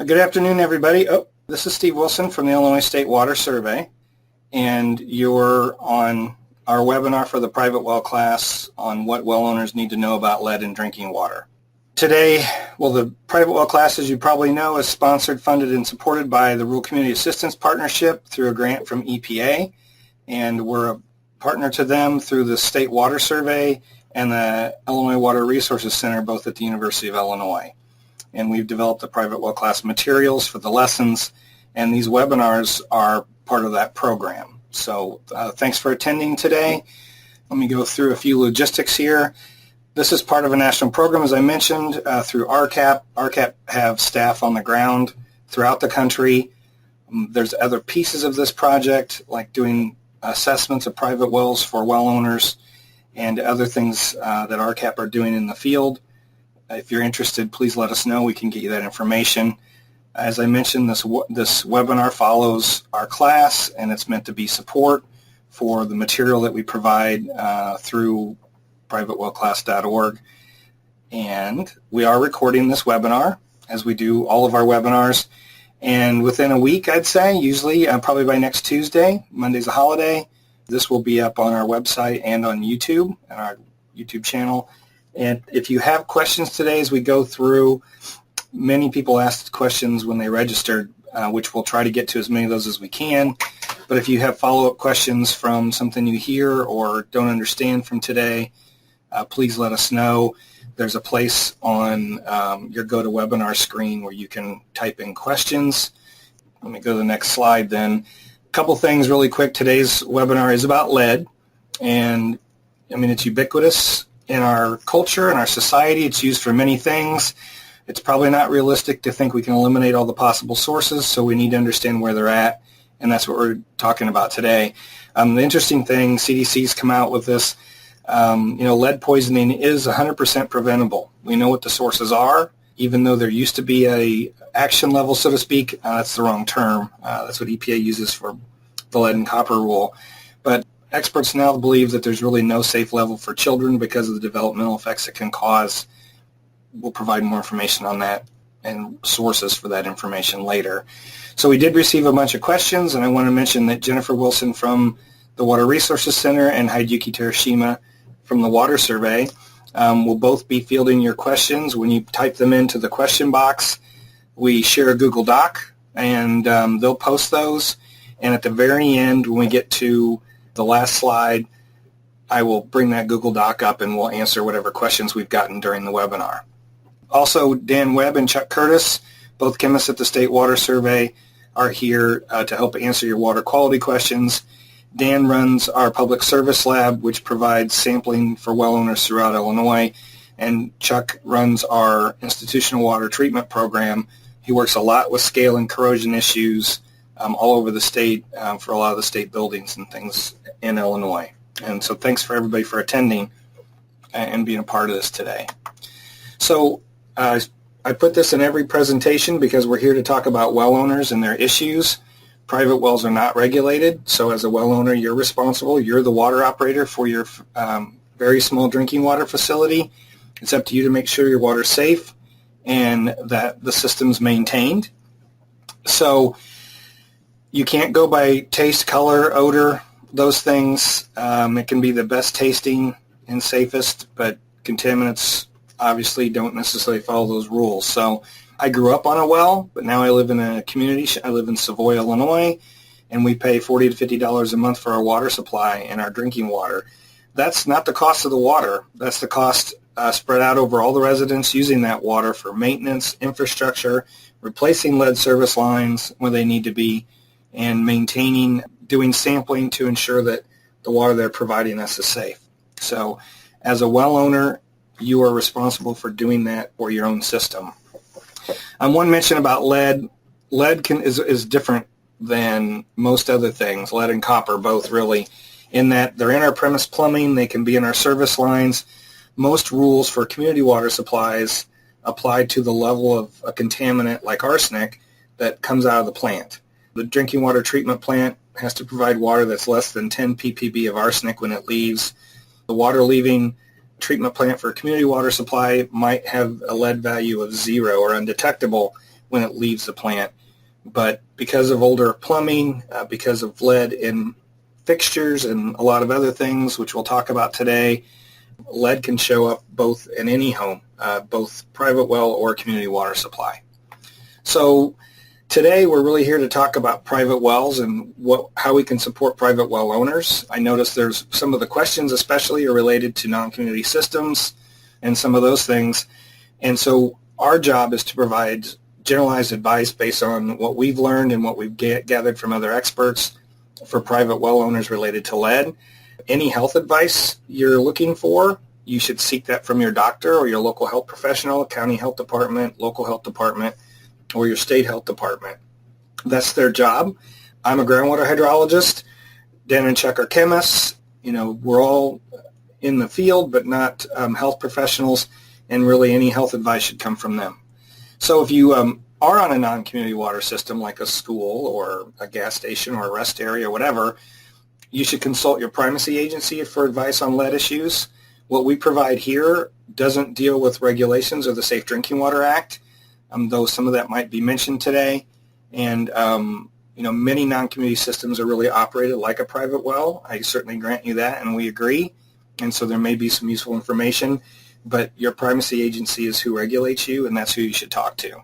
Good afternoon, everybody. This is Steve Wilson from the Illinois State Water Survey, and you're on our webinar for the private well class on what well owners need to know about lead in drinking water. Today, the private well class, as you probably know, is sponsored, funded, and supported by the Rural Community Assistance Partnership through a grant from EPA, and we're a partner to them through the State Water Survey and the Illinois Water Resources Center, both at the University of Illinois. And we've developed the private well class materials for the lessons, and these webinars are part of that program. So thanks for attending today. Let me go through a few logistics here. This is part of a national program, as I mentioned, through RCAP. RCAP have staff on the ground throughout the country. There's other pieces of this project, like doing assessments of private wells for well owners and other things that RCAP are doing in the field. If you're interested, please let us know. We can get you that information. As I mentioned, this webinar follows our class, and it's meant to be support for the material that we provide through privatewellclass.org. And we are recording this webinar, as we do all of our webinars. And within a week, I'd say, usually probably by next Tuesday, Monday's a holiday, this will be up on our website and on YouTube, and our YouTube channel. And if you have questions today as we go through, many people asked questions when they registered, which we'll try to get to as many of those as we can. But if you have follow-up questions from something you hear or don't understand from today, please let us know. There's a place on your GoToWebinar screen where you can type in questions. Let me go to the next slide then. A couple things really quick. Today's webinar is about lead, and it's ubiquitous in our culture and our society. It's used for many things. It's probably not realistic to think we can eliminate all the possible sources, so we need to understand where they're at, and that's what we're talking about today. The interesting thing, CDC's come out with this, lead poisoning is 100% preventable. We know what the sources are, even though there used to be a action level, so to speak. That's the wrong term. That's what EPA uses for the lead and copper rule. But experts now believe that there's really no safe level for children because of the developmental effects it can cause. We'll provide more information on that and sources for that information later. So we did receive a bunch of questions, and I want to mention that Jennifer Wilson from the Water Resources Center and Hideyuki Terashima from the Water Survey will both be fielding your questions. When you type them into the question box, we share a Google Doc, and they'll post those. And at the very end, when we get to the last slide, I will bring that Google Doc up and we'll answer whatever questions we've gotten during the webinar. Also, Dan Webb and Chuck Curtis, both chemists at the State Water Survey, are here to help answer your water quality questions. Dan runs our public service lab, which provides sampling for well owners throughout Illinois, and Chuck runs our institutional water treatment program. He works a lot with scale and corrosion issues all over the state for a lot of the state buildings and things in Illinois. And so thanks for everybody for attending and being a part of this today. So I put this in every presentation because we're here to talk about well owners and their issues. Private wells are not regulated, so as a well owner, you're responsible. You're the water operator for your very small drinking water facility. It's up to you to make sure your water's safe and that the system's maintained. So you can't go by taste, color, odor, those things. It can be the best tasting and safest, but contaminants obviously don't necessarily follow those rules. So I grew up on a well, but now I live in a community. I live in Savoy, Illinois, and we pay $40 to $50 a month for our water supply and our drinking water. That's not the cost of the water. That's the cost spread out over all the residents using that water for maintenance, infrastructure, replacing lead service lines where they need to be, and maintaining, doing sampling to ensure that the water they're providing us is safe. So as a well owner, you are responsible for doing that for your own system. One mention about lead. Lead is different than most other things, lead and copper both really, in that they're in our premise plumbing, they can be in our service lines. Most rules for community water supplies apply to the level of a contaminant like arsenic that comes out of the plant. The drinking water treatment plant has to provide water that's less than 10 ppb of arsenic when it leaves. The water leaving treatment plant for a community water supply might have a lead value of 0 or undetectable, when it leaves the plant. But because of older plumbing, because of lead in fixtures and a lot of other things, which we'll talk about today, lead can show up both in any home, both private well or community water supply. So today we're really here to talk about private wells and how we can support private well owners. I noticed there's some of the questions especially are related to non-community systems and some of those things. And so our job is to provide generalized advice based on what we've learned and what we've gathered from other experts for private well owners related to lead. Any health advice you're looking for, you should seek that from your doctor or your local health professional, county health department, local health department, or your state health department. That's their job. I'm a groundwater hydrologist. Dan and Chuck are chemists. We're all in the field, but not health professionals, and really any health advice should come from them. So if you are on a non-community water system like a school or a gas station or a rest area or whatever, you should consult your primacy agency for advice on lead issues. What we provide here doesn't deal with regulations or the Safe Drinking Water Act, though some of that might be mentioned today. And, many non-community systems are really operated like a private well. I certainly grant you that, and we agree. And so there may be some useful information, but your primacy agency is who regulates you, and that's who you should talk to.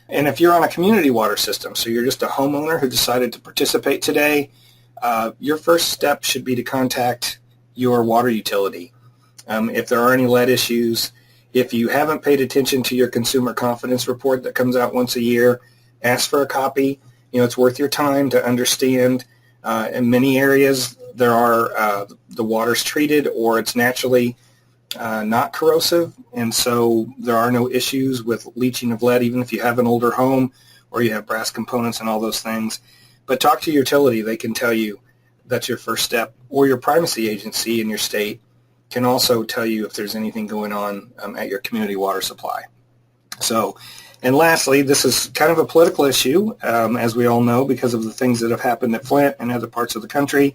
And if you're on a community water system, so you're just a homeowner who decided to participate today, your first step should be to contact your water utility. If there are any lead issues, if you haven't paid attention to your consumer confidence report that comes out once a year, ask for a copy. It's worth your time to understand. In many areas, there are the water's treated or it's naturally not corrosive, and so there are no issues with leaching of lead, even if you have an older home or you have brass components and all those things. But talk to your utility. They can tell you that's your first step, or your primacy agency in your state can also tell you if there's anything going on at your community water supply. So, and lastly, this is kind of a political issue, as we all know, because of the things that have happened at Flint and other parts of the country.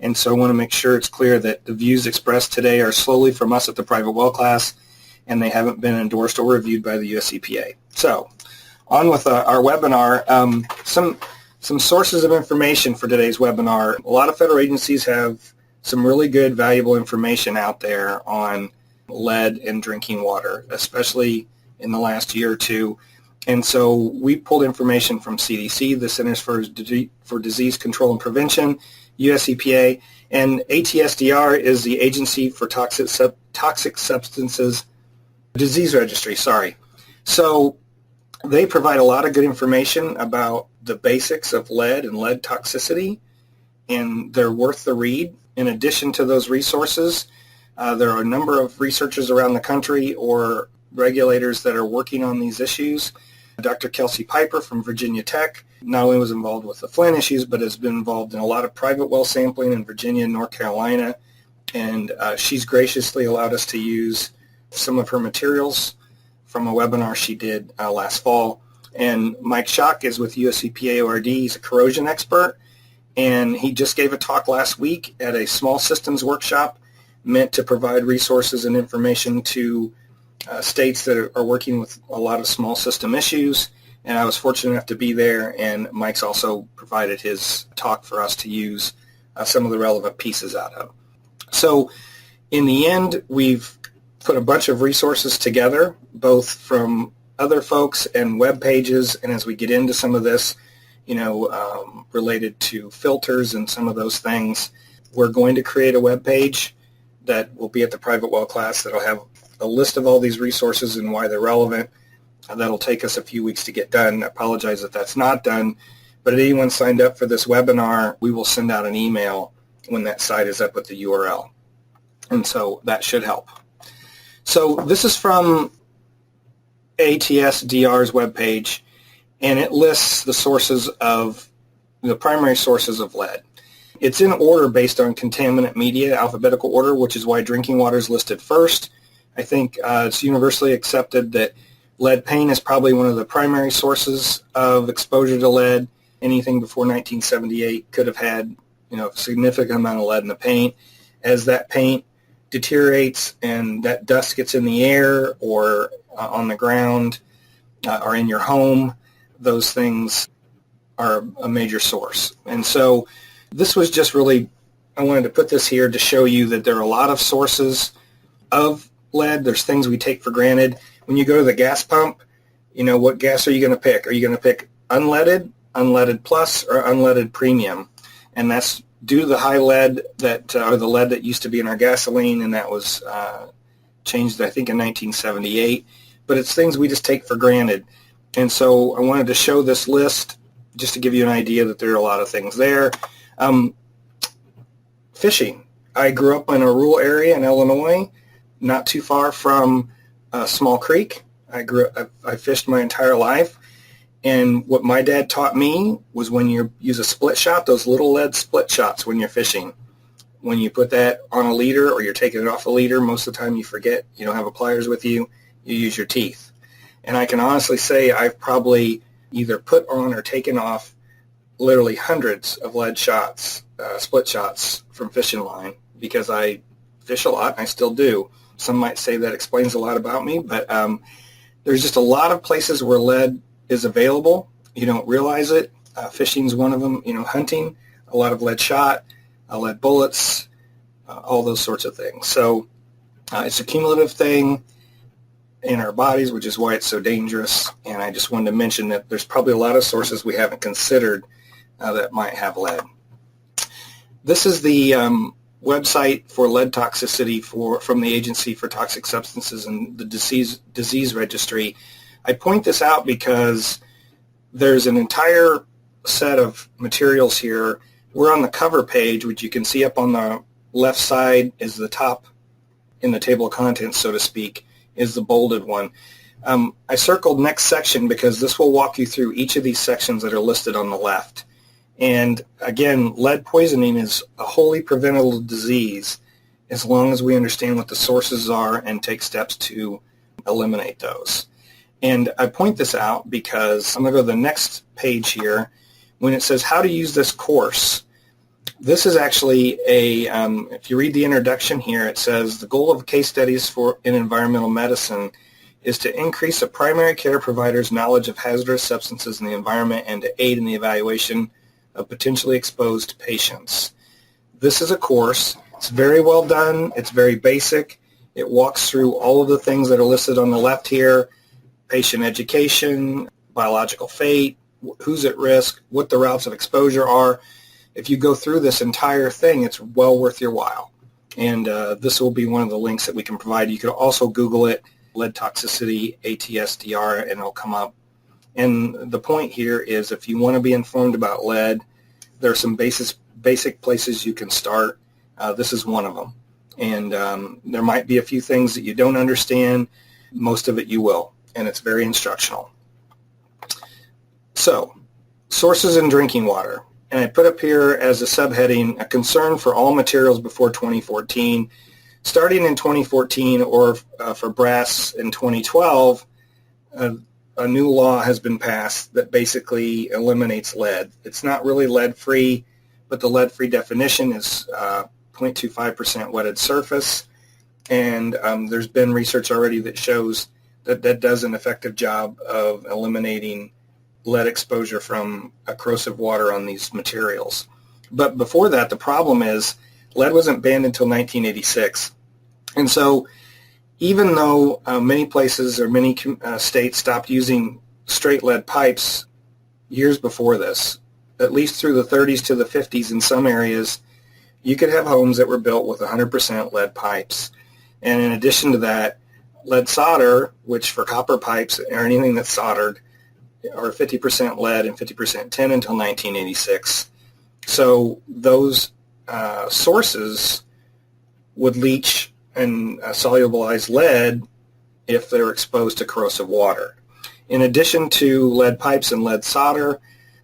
And so I want to make sure it's clear that the views expressed today are solely from us at the private well class, and they haven't been endorsed or reviewed by the US EPA. So on with our webinar. Some sources of information for today's webinar. A lot of federal agencies have some really good, valuable information out there on lead in drinking water, especially in the last year or two. And so we pulled information from CDC, the Centers for Disease Control and Prevention, US EPA, and ATSDR is the Agency for Toxic Substances Disease Registry, So they provide a lot of good information about the basics of lead and lead toxicity, and they're worth the read. In addition to those resources, there are a number of researchers around the country or regulators that are working on these issues. Dr. Kelsey Piper from Virginia Tech not only was involved with the Flint issues, but has been involved in a lot of private well sampling in Virginia and North Carolina, and she's graciously allowed us to use some of her materials from a webinar she did last fall. And Mike Schock is with US EPA ORD. He's a corrosion expert, and he just gave a talk last week at a small systems workshop meant to provide resources and information to states that are working with a lot of small system issues, and I was fortunate enough to be there, and Mike's also provided his talk for us to use some of the relevant pieces out of. So in the end, we've put a bunch of resources together, both from other folks and web pages, and as we get into some of this, related to filters and some of those things, we're going to create a web page that will be at the private well class that'll have a list of all these resources and why they're relevant. That'll take us a few weeks to get done. I apologize if that's not done, but if anyone signed up for this webinar, we will send out an email when that site is up with the URL. And so that should help. So this is from ATSDR's webpage, and it lists the primary sources of lead. It's in order based on contaminant media, alphabetical order, which is why drinking water is listed first. I think it's universally accepted that lead paint is probably one of the primary sources of exposure to lead. Anything before 1978 could have had, a significant amount of lead in the paint. As that paint deteriorates and that dust gets in the air or on the ground or in your home, those things are a major source. And so this was just really, I wanted to put this here to show you that there are a lot of sources of lead. There's things we take for granted. When you go to the gas pump, what gas are you going to pick? Are you going to pick unleaded, unleaded plus, or unleaded premium? And that's due to the high lead or the lead that used to be in our gasoline, and that was changed, I think, in 1978. But it's things we just take for granted. And so I wanted to show this list just to give you an idea that there are a lot of things there. Fishing. I grew up in a rural area in Illinois, not too far from a small creek. I fished my entire life. And what my dad taught me was when you use a split shot, those little lead split shots when you're fishing, when you put that on a leader or you're taking it off a leader, most of the time you forget, you don't have a pliers with you, you use your teeth. And I can honestly say I've probably either put on or taken off literally hundreds of lead shots, split shots from fishing line, because I fish a lot and I still do. Some might say that explains a lot about me, but there's just a lot of places where lead is available. You don't realize it. Fishing's one of them. Hunting, a lot of lead shot, lead bullets, all those sorts of things. So it's a cumulative thing in our bodies, which is why it's so dangerous. And I just wanted to mention that there's probably a lot of sources we haven't considered that might have lead. This is the website for lead toxicity from the Agency for Toxic Substances and the Disease Registry. I point this out because there's an entire set of materials here. We're on the cover page, which you can see up on the left side is the top in the table of contents, so to speak, is the bolded one. I circled next section because this will walk you through each of these sections that are listed on the left. And again, lead poisoning is a wholly preventable disease as long as we understand what the sources are and take steps to eliminate those. And I point this out because I'm going to go to the next page here. When it says how to use this course, this is actually if you read the introduction here, it says the goal of case studies in environmental medicine is to increase a primary care provider's knowledge of hazardous substances in the environment and to aid in the evaluation of potentially exposed patients. This is a course. It's very well done. It's very basic. It walks through all of the things that are listed on the left here: patient education, biological fate, who's at risk, what the routes of exposure are. If you go through this entire thing, it's well worth your while. And this will be one of the links that we can provide. You could also Google it, lead toxicity, ATSDR, and it'll come up. And the point here is if you want to be informed about lead, there are some basic places you can start. This is one of them. And there might be a few things that you don't understand. Most of it you will. And it's very instructional. So, sources in drinking water. And I put up here as a subheading, a concern for all materials before 2014. Starting in 2014 or for brass in 2012, a new law has been passed that basically eliminates lead. It's not really lead-free, but the lead-free definition is 0.25% wetted surface. And there's been research already that shows that that does an effective job of eliminating lead exposure from corrosive water on these materials. But before that, the problem is lead wasn't banned until 1986. And so even though many places or many states stopped using straight lead pipes years before this, at least through the 30s to the 50s in some areas, you could have homes that were built with 100% lead pipes. And in addition to that, lead solder, which for copper pipes or anything that's soldered, are 50% lead and 50% tin until 1986. So those sources would leach and solubilize lead if they're exposed to corrosive water. In addition to lead pipes and lead solder,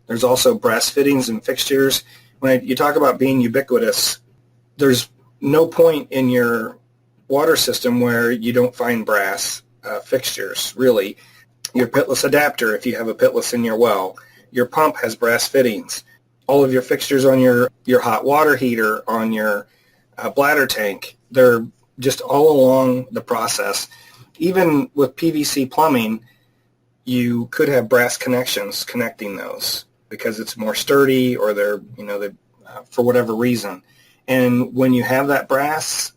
there's also brass fittings and fixtures. When you talk about being ubiquitous, there's no point in your water system where you don't find brass fixtures, really. Your pitless adapter, if you have a pitless in your well. Your pump has brass fittings. All of your fixtures on your hot water heater, on your bladder tank, they're just all along the process. Even with PVC plumbing, you could have brass connections connecting those because it's more sturdy, or they're for whatever reason. And when you have that brass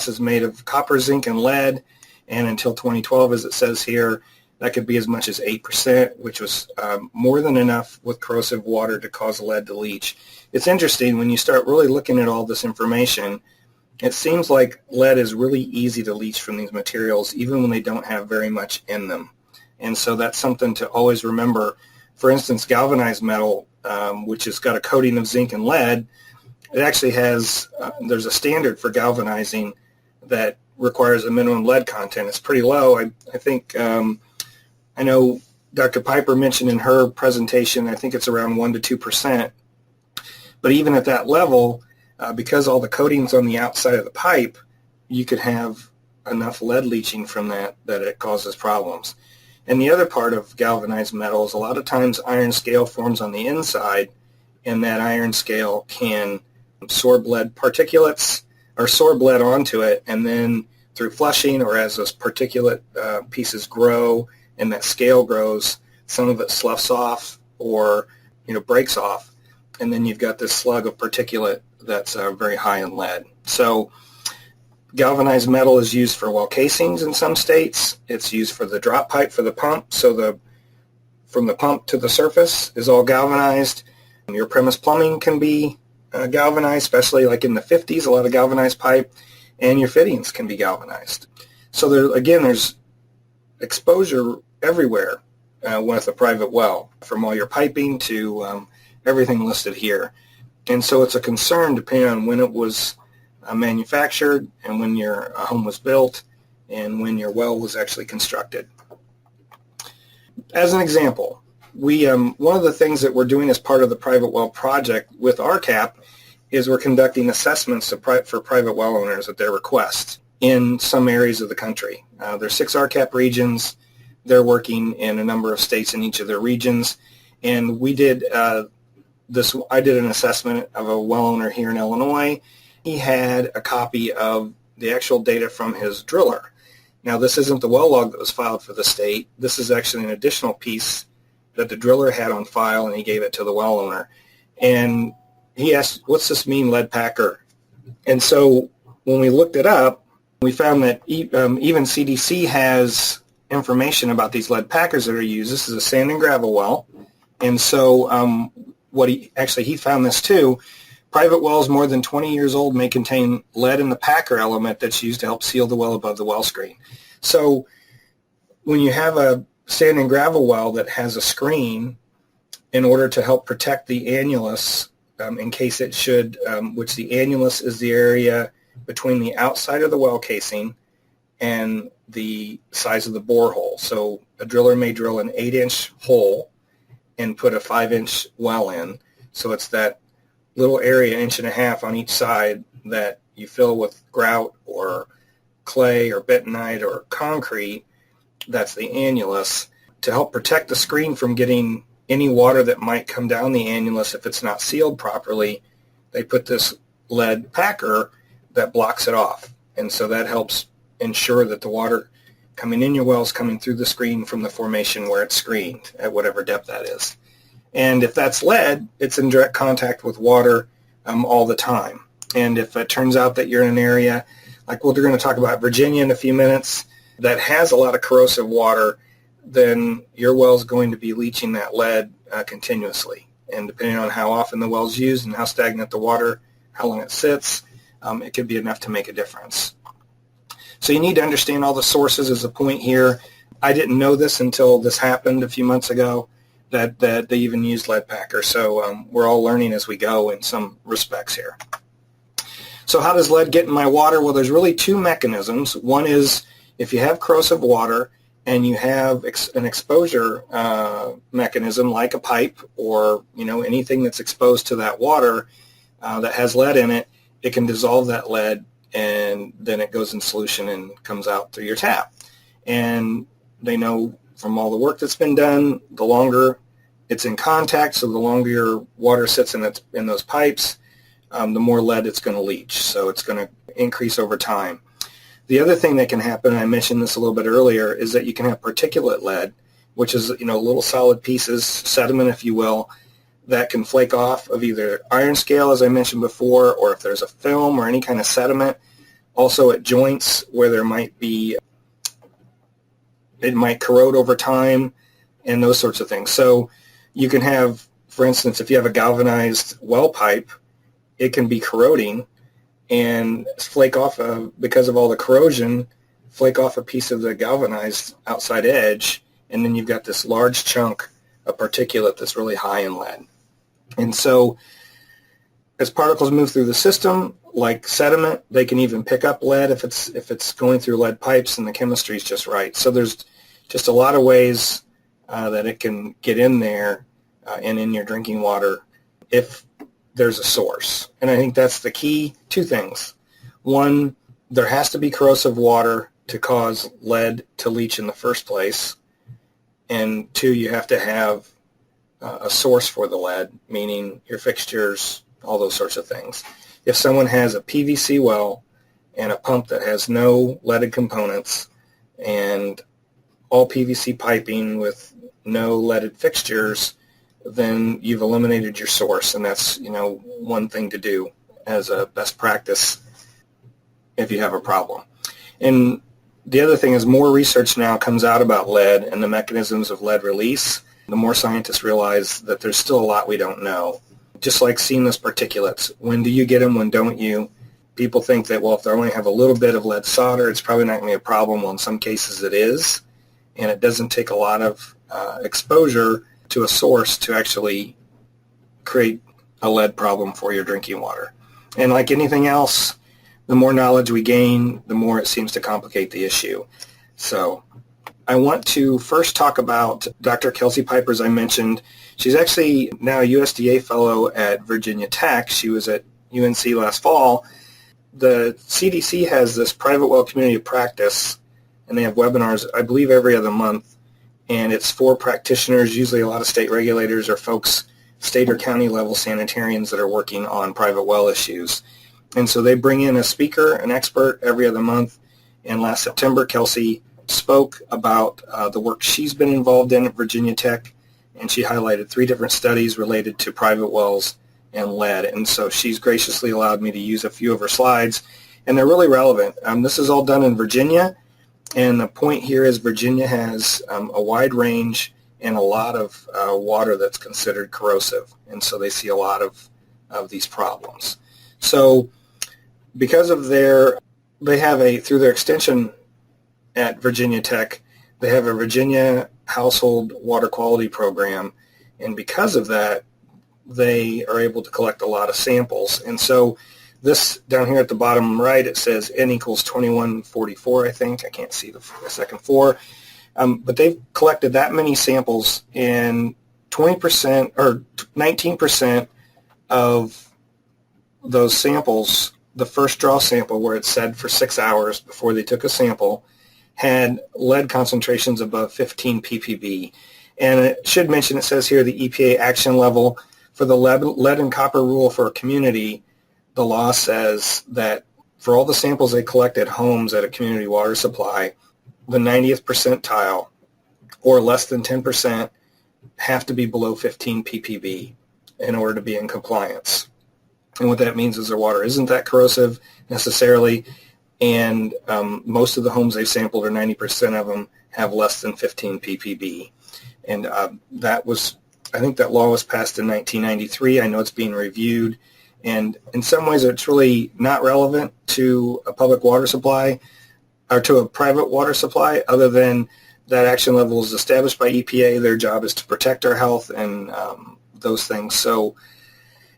is made of copper, zinc, and lead, and until 2012, as it says here, that could be as much as 8%, which was more than enough with corrosive water to cause lead to leach. It's interesting when you start really looking at all this information. It seems like lead is really easy to leach from these materials, even when they don't have very much in them. And so that's something to always remember. For instance, galvanized metal, which has got a coating of zinc and lead, it actually has, there's a standard for galvanizing that requires a minimum lead content. It's pretty low. I think, I know Dr. Piper mentioned in her presentation, I think it's around 1 to 2%. But even at that level, because all the coating's on the outside of the pipe, you could have enough lead leaching from that it causes problems. And the other part of galvanized metal is a lot of times iron scale forms on the inside, and that iron scale can sorb lead particulates or sorb lead onto it, and then through flushing or as those particulate pieces grow and that scale grows, some of it sloughs off or breaks off, and then you've got this slug of particulate that's very high in lead. So galvanized metal is used for well casings in some states. It's used for the drop pipe for the pump, so from the pump to the surface is all galvanized. Your premise plumbing can be galvanized, especially like in the 50s, a lot of galvanized pipe, and your fittings can be galvanized. So there's exposure everywhere with a private well, from all your piping to everything listed here. And so it's a concern depending on when it was manufactured and when your home was built and when your well was actually constructed. As an example, one of the things that we're doing as part of the private well project with RCAP is we're conducting assessments for private well owners at their request in some areas of the country. There's 6 RCAP regions. They're working in a number of states in each of their regions, and we did I did an assessment of a well owner here in Illinois. He had a copy of the actual data from his driller. Now, this isn't the well log that was filed for the state. This is actually an additional piece that the driller had on file, and he gave it to the well owner. And he asked, what's this mean, lead packer? And so when we looked it up, we found that even CDC has information about these lead packers that are used. This is a sand and gravel well. And so he found this too. Private wells more than 20 years old may contain lead in the packer element that's used to help seal the well above the well screen. So when you have a sand and gravel well that has a screen, in order to help protect the annulus, in case it should, which the annulus is the area between the outside of the well casing and the size of the borehole. So a driller may drill an 8-inch hole and put a 5-inch well in. So it's that little area, 1.5 inches on each side, that you fill with grout or clay or bentonite or concrete. That's the annulus. To help protect the screen from getting any water that might come down the annulus if it's not sealed properly, they put this lead packer that blocks it off. And so that helps ensure that the water coming in your well is coming through the screen from the formation where it's screened at whatever depth that is. And if that's lead, it's in direct contact with water all the time. And if it turns out that you're in an area, like we're going to talk about Virginia in a few minutes, that has a lot of corrosive water, then your well is going to be leaching that lead continuously. And depending on how often the well is used and how stagnant the water, how long it sits, it could be enough to make a difference. So you need to understand all the sources as a point here. I didn't know this until this happened a few months ago, that they even use lead packer. So we're all learning as we go in some respects here. So how does lead get in my water? Well, there's really 2 mechanisms. One is if you have corrosive water and you have an exposure mechanism like a pipe or anything that's exposed to that water that has lead in it, it can dissolve that lead, and then it goes in solution and comes out through your tap. And they know from all the work that's been done, the longer it's in contact, so the longer your water sits in those pipes, the more lead it's going to leach. So it's going to increase over time. The other thing that can happen, and I mentioned this a little bit earlier, is that you can have particulate lead, which is, little solid pieces, sediment, if you will, that can flake off of either iron scale, as I mentioned before, or if there's a film or any kind of sediment. Also at joints where there might be, it might corrode over time and those sorts of things. So you can have, for instance, if you have a galvanized well pipe, it can be corroding and flake off, because of all the corrosion, flake off a piece of the galvanized outside edge, and then you've got this large chunk of particulate that's really high in lead. And so as particles move through the system, like sediment, they can even pick up lead if it's going through lead pipes and the chemistry is just right. So there's just a lot of ways that it can get in there and in your drinking water if there's a source. And I think that's the key. Two things. One, there has to be corrosive water to cause lead to leach in the first place. And two, you have to have a source for the lead, meaning your fixtures, all those sorts of things. If someone has a PVC well and a pump that has no leaded components and all PVC piping with no leaded fixtures, then you've eliminated your source, and that's, one thing to do as a best practice if you have a problem. And the other thing is more research now comes out about lead and the mechanisms of lead release. The more scientists realize that there's still a lot we don't know. Just like seamless particulates. When do you get them? When don't you? People think that, well, if they only have a little bit of lead solder, it's probably not going to be a problem. Well, in some cases it is, and it doesn't take a lot of exposure to a source to actually create a lead problem for your drinking water. And like anything else, the more knowledge we gain, the more it seems to complicate the issue. So I want to first talk about Dr. Kelsey Piper, as I mentioned. She's actually now a USDA fellow at Virginia Tech. She was at UNC last fall. The CDC has this private well community of practice, and they have webinars, I believe, every other month. And it's for practitioners, usually a lot of state regulators or folks, state or county level sanitarians that are working on private well issues. And so they bring in a speaker, an expert, every other month. And last September, Kelsey spoke about the work she's been involved in at Virginia Tech, and she highlighted 3 different studies related to private wells and lead. And so she's graciously allowed me to use a few of her slides, and they're really relevant. This is all done in Virginia, and the point here is Virginia has a wide range and a lot of water that's considered corrosive, and so they see a lot of these problems. So because of they have through their extension at Virginia Tech, they have a Virginia Household Water Quality Program, and because of that, they are able to collect a lot of samples. And so this down here at the bottom right, it says N equals 2144, I think. I can't see the second 4. But they've collected that many samples, and 20% or 19% of those samples, the first draw sample where it said for 6 hours before they took a sample, had lead concentrations above 15 ppb. And it should mention, it says here, the EPA action level for the lead and copper rule for a community. The law says that for all the samples they collect at homes at a community water supply, the 90th percentile or less than 10% have to be below 15 ppb in order to be in compliance. And what that means is their water isn't that corrosive necessarily, and most of the homes they've sampled, or 90% of them, have less than 15 ppb. And I think that law was passed in 1993. I know it's being reviewed, and in some ways it's really not relevant to a public water supply or to a private water supply, other than that action level is established by EPA. Their job is to protect our health and those things. So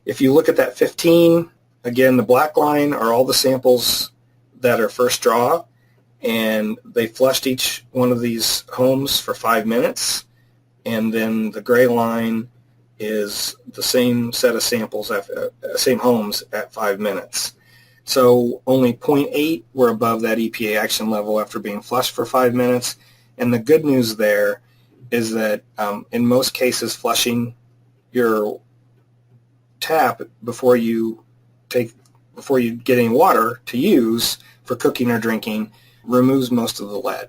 if you look at that 15, again, the black line are all the samples that are first draw, and they flushed each one of these homes for 5 minutes, and then the gray line is the same set of samples, same homes at 5 minutes. So only 0.8 were above that EPA action level after being flushed for 5 minutes. And the good news there is that in most cases, flushing your tap before you get any water to use for cooking or drinking removes most of the lead.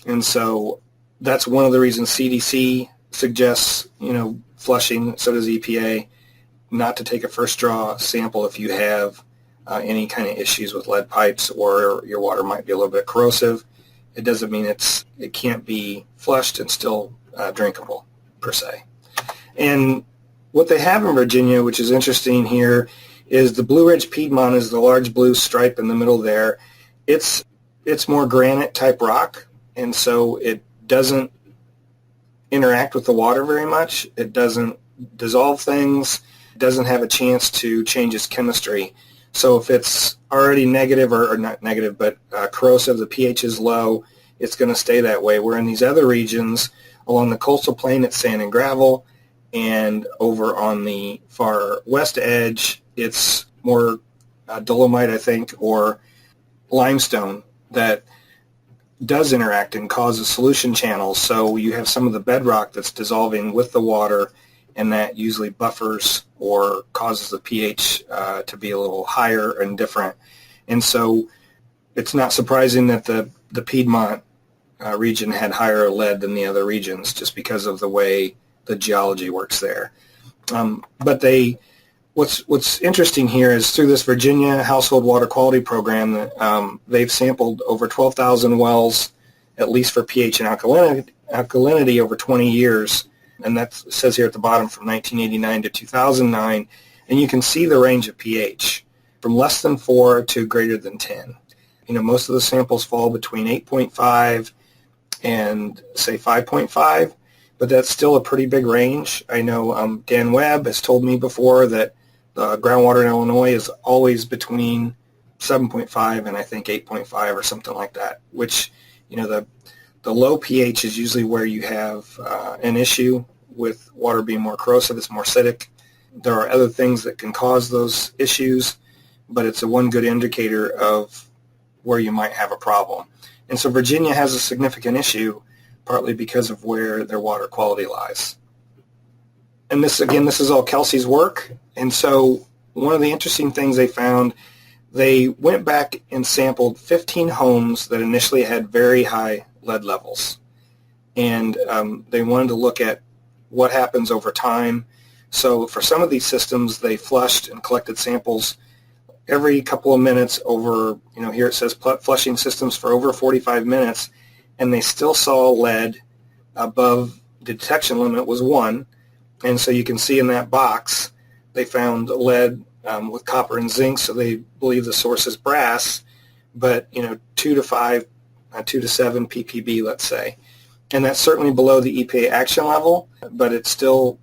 And so that's one of the reasons CDC suggests, flushing, so does EPA, not to take a first draw sample if you have any kind of issues with lead pipes or your water might be a little bit corrosive. It doesn't mean it can't be flushed and still drinkable, per se. And what they have in Virginia, which is interesting here, is the Blue Ridge Piedmont is the large blue stripe in the middle there. It's more granite-type rock, and so it doesn't interact with the water very much. It doesn't dissolve things. It doesn't have a chance to change its chemistry. So if it's already negative, or not negative, but corrosive, the pH is low, it's going to stay that way. Where in these other regions, along the coastal plain, it's sand and gravel, and over on the far west edge, it's more dolomite, I think, or limestone that does interact and causes solution channels. So you have some of the bedrock that's dissolving with the water, and that usually buffers or causes the pH to be a little higher and different. And so it's not surprising that the Piedmont region had higher lead than the other regions, just because of the way the geology works there. But what's interesting here is through this Virginia Household Water Quality Program, that they've sampled over 12,000 wells, at least for pH and alkalinity over 20 years. And that says here at the bottom from 1989 to 2009. And you can see the range of pH from less than 4 to greater than 10. Most of the samples fall between 8.5 and, say, 5.5. But that's still a pretty big range. I know Dan Webb has told me before that the groundwater in Illinois is always between 7.5 and I think 8.5 or something like that, which, the low pH is usually where you have an issue with water being more corrosive. It's more acidic. There are other things that can cause those issues, but it's one good indicator of where you might have a problem. And so Virginia has a significant issue, partly because of where their water quality lies. And this is all Kelsey's work. And so one of the interesting things they found, they went back and sampled 15 homes that initially had very high lead levels. And they wanted to look at what happens over time. So for some of these systems, they flushed and collected samples every couple of minutes over, here it says flushing systems for over 45 minutes, and they still saw lead above the detection limit was 1. And so you can see in that box, they found lead with copper and zinc, so they believe the source is brass, but 2 to 5, 2 to 7 ppb, let's say. And that's certainly below the EPA action level, but it's still,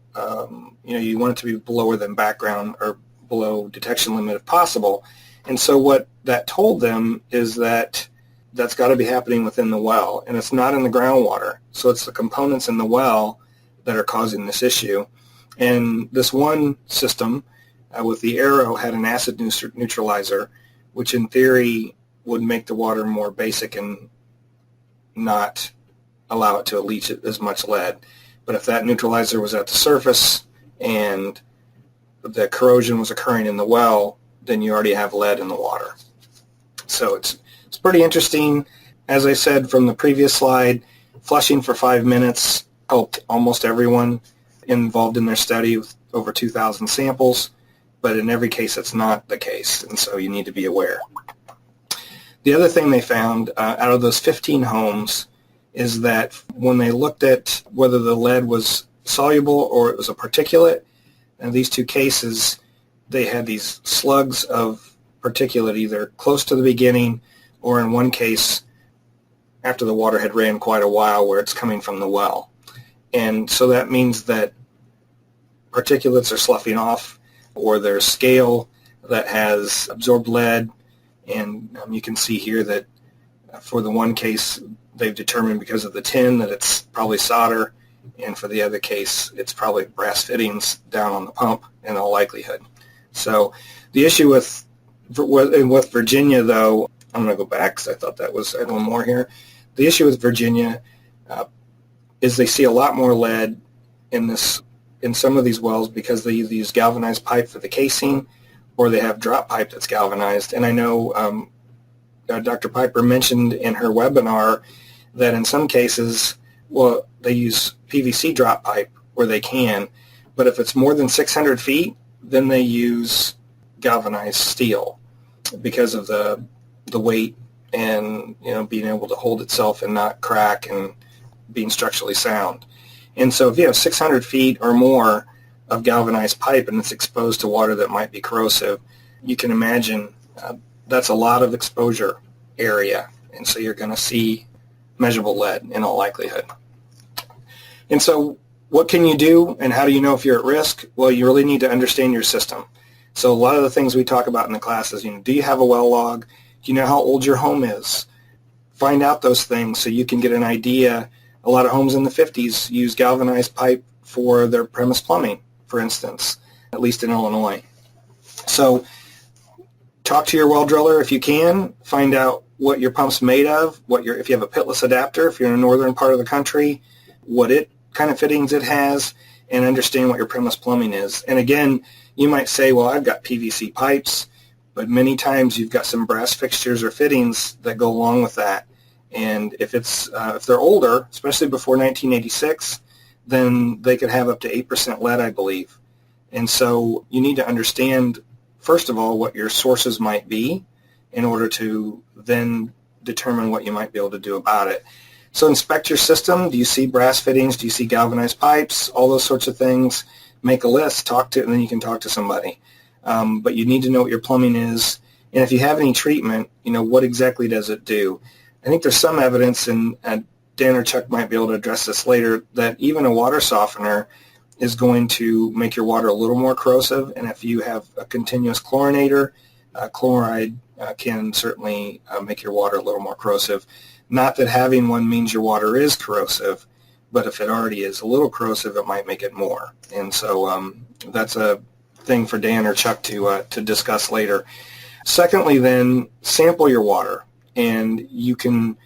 you want it to be lower than background or below detection limit if possible. And so what that told them is that that's got to be happening within the well, and it's not in the groundwater. So it's the components in the well that are causing this issue. And this one system with the arrow had an acid neutralizer, which in theory would make the water more basic and not allow it to leach as much lead. But if that neutralizer was at the surface and the corrosion was occurring in the well, then you already have lead in the water. So it's pretty interesting. As I said from the previous slide, flushing for 5 minutes helped almost everyone involved in their study with over 2,000 samples, but in every case it's not the case, and so you need to be aware. The other thing they found out of those 15 homes is that when they looked at whether the lead was soluble or it was a particulate, in these two cases they had these slugs of particulate either close to the beginning or in one case after the water had ran quite a while where it's coming from the well. And so that means that particulates are sloughing off, or there's scale that has absorbed lead. And you can see here that for the one case they've determined because of the tin that it's probably solder, and for the other case it's probably brass fittings down on the pump in all likelihood. So the issue with Virginia, though, I'm going to go back because I thought that was, I had one more here. The issue with Virginia is they see a lot more lead in some of these wells because they either use galvanized pipe for the casing or they have drop pipe that's galvanized. And I know Dr. Piper mentioned in her webinar that in some cases Well, they use PVC drop pipe where they can, but if it's more than 600 feet, then they use galvanized steel because of the weight and being able to hold itself and not crack and being structurally sound. And so if you have 600 feet or more of galvanized pipe and it's exposed to water that might be corrosive, you can imagine that's a lot of exposure area, and so you're going to see measurable lead in all likelihood. And so what can you do, and how do you know if you're at risk? Well, you really need to understand your system. So a lot of the things we talk about in the class is, do you have a well log? Do you know how old your home is? Find out those things so you can get an idea. A lot of homes in the 50s use galvanized pipe for their premise plumbing, for instance, at least in Illinois. So talk to your well driller if you can. Find out what your pump's made of, if you have a pitless adapter, if you're in a northern part of the country, what kind of fittings it has, and understand what your premise plumbing is. And again, you might say, well, I've got PVC pipes, but many times you've got some brass fixtures or fittings that go along with that. And if they're older, especially before 1986, then they could have up to 8% lead, I believe. And so you need to understand, first of all, what your sources might be in order to then determine what you might be able to do about it. So inspect your system. Do you see brass fittings? Do you see galvanized pipes? All those sorts of things. Make a list, and then you can talk to somebody. But you need to know what your plumbing is. And if you have any treatment, what exactly does it do? I think there's some evidence, and Dan or Chuck might be able to address this later, that even a water softener is going to make your water a little more corrosive. And if you have a continuous chlorinator, chloride can certainly make your water a little more corrosive. Not that having one means your water is corrosive, but if it already is a little corrosive, it might make it more. And so that's a thing for Dan or Chuck to discuss later. Secondly, then, sample your water. And you can,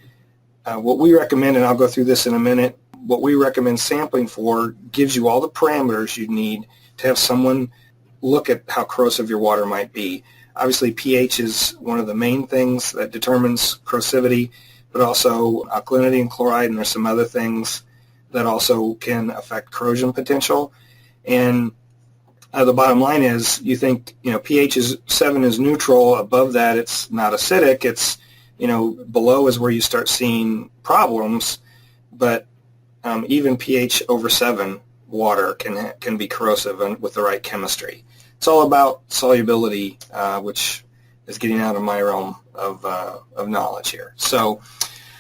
what we recommend, and I'll go through this in a minute, what we recommend sampling for gives you all the parameters you need to have someone look at how corrosive your water might be. Obviously, pH is one of the main things that determines corrosivity, but also alkalinity and chloride, and there's some other things that also can affect corrosion potential. And the bottom line is, you think, pH is 7 is neutral. Above that, it's not acidic. It's, below is where you start seeing problems. But even pH over 7 water can be corrosive with the right chemistry. It's all about solubility, which is getting out of my realm of knowledge here. So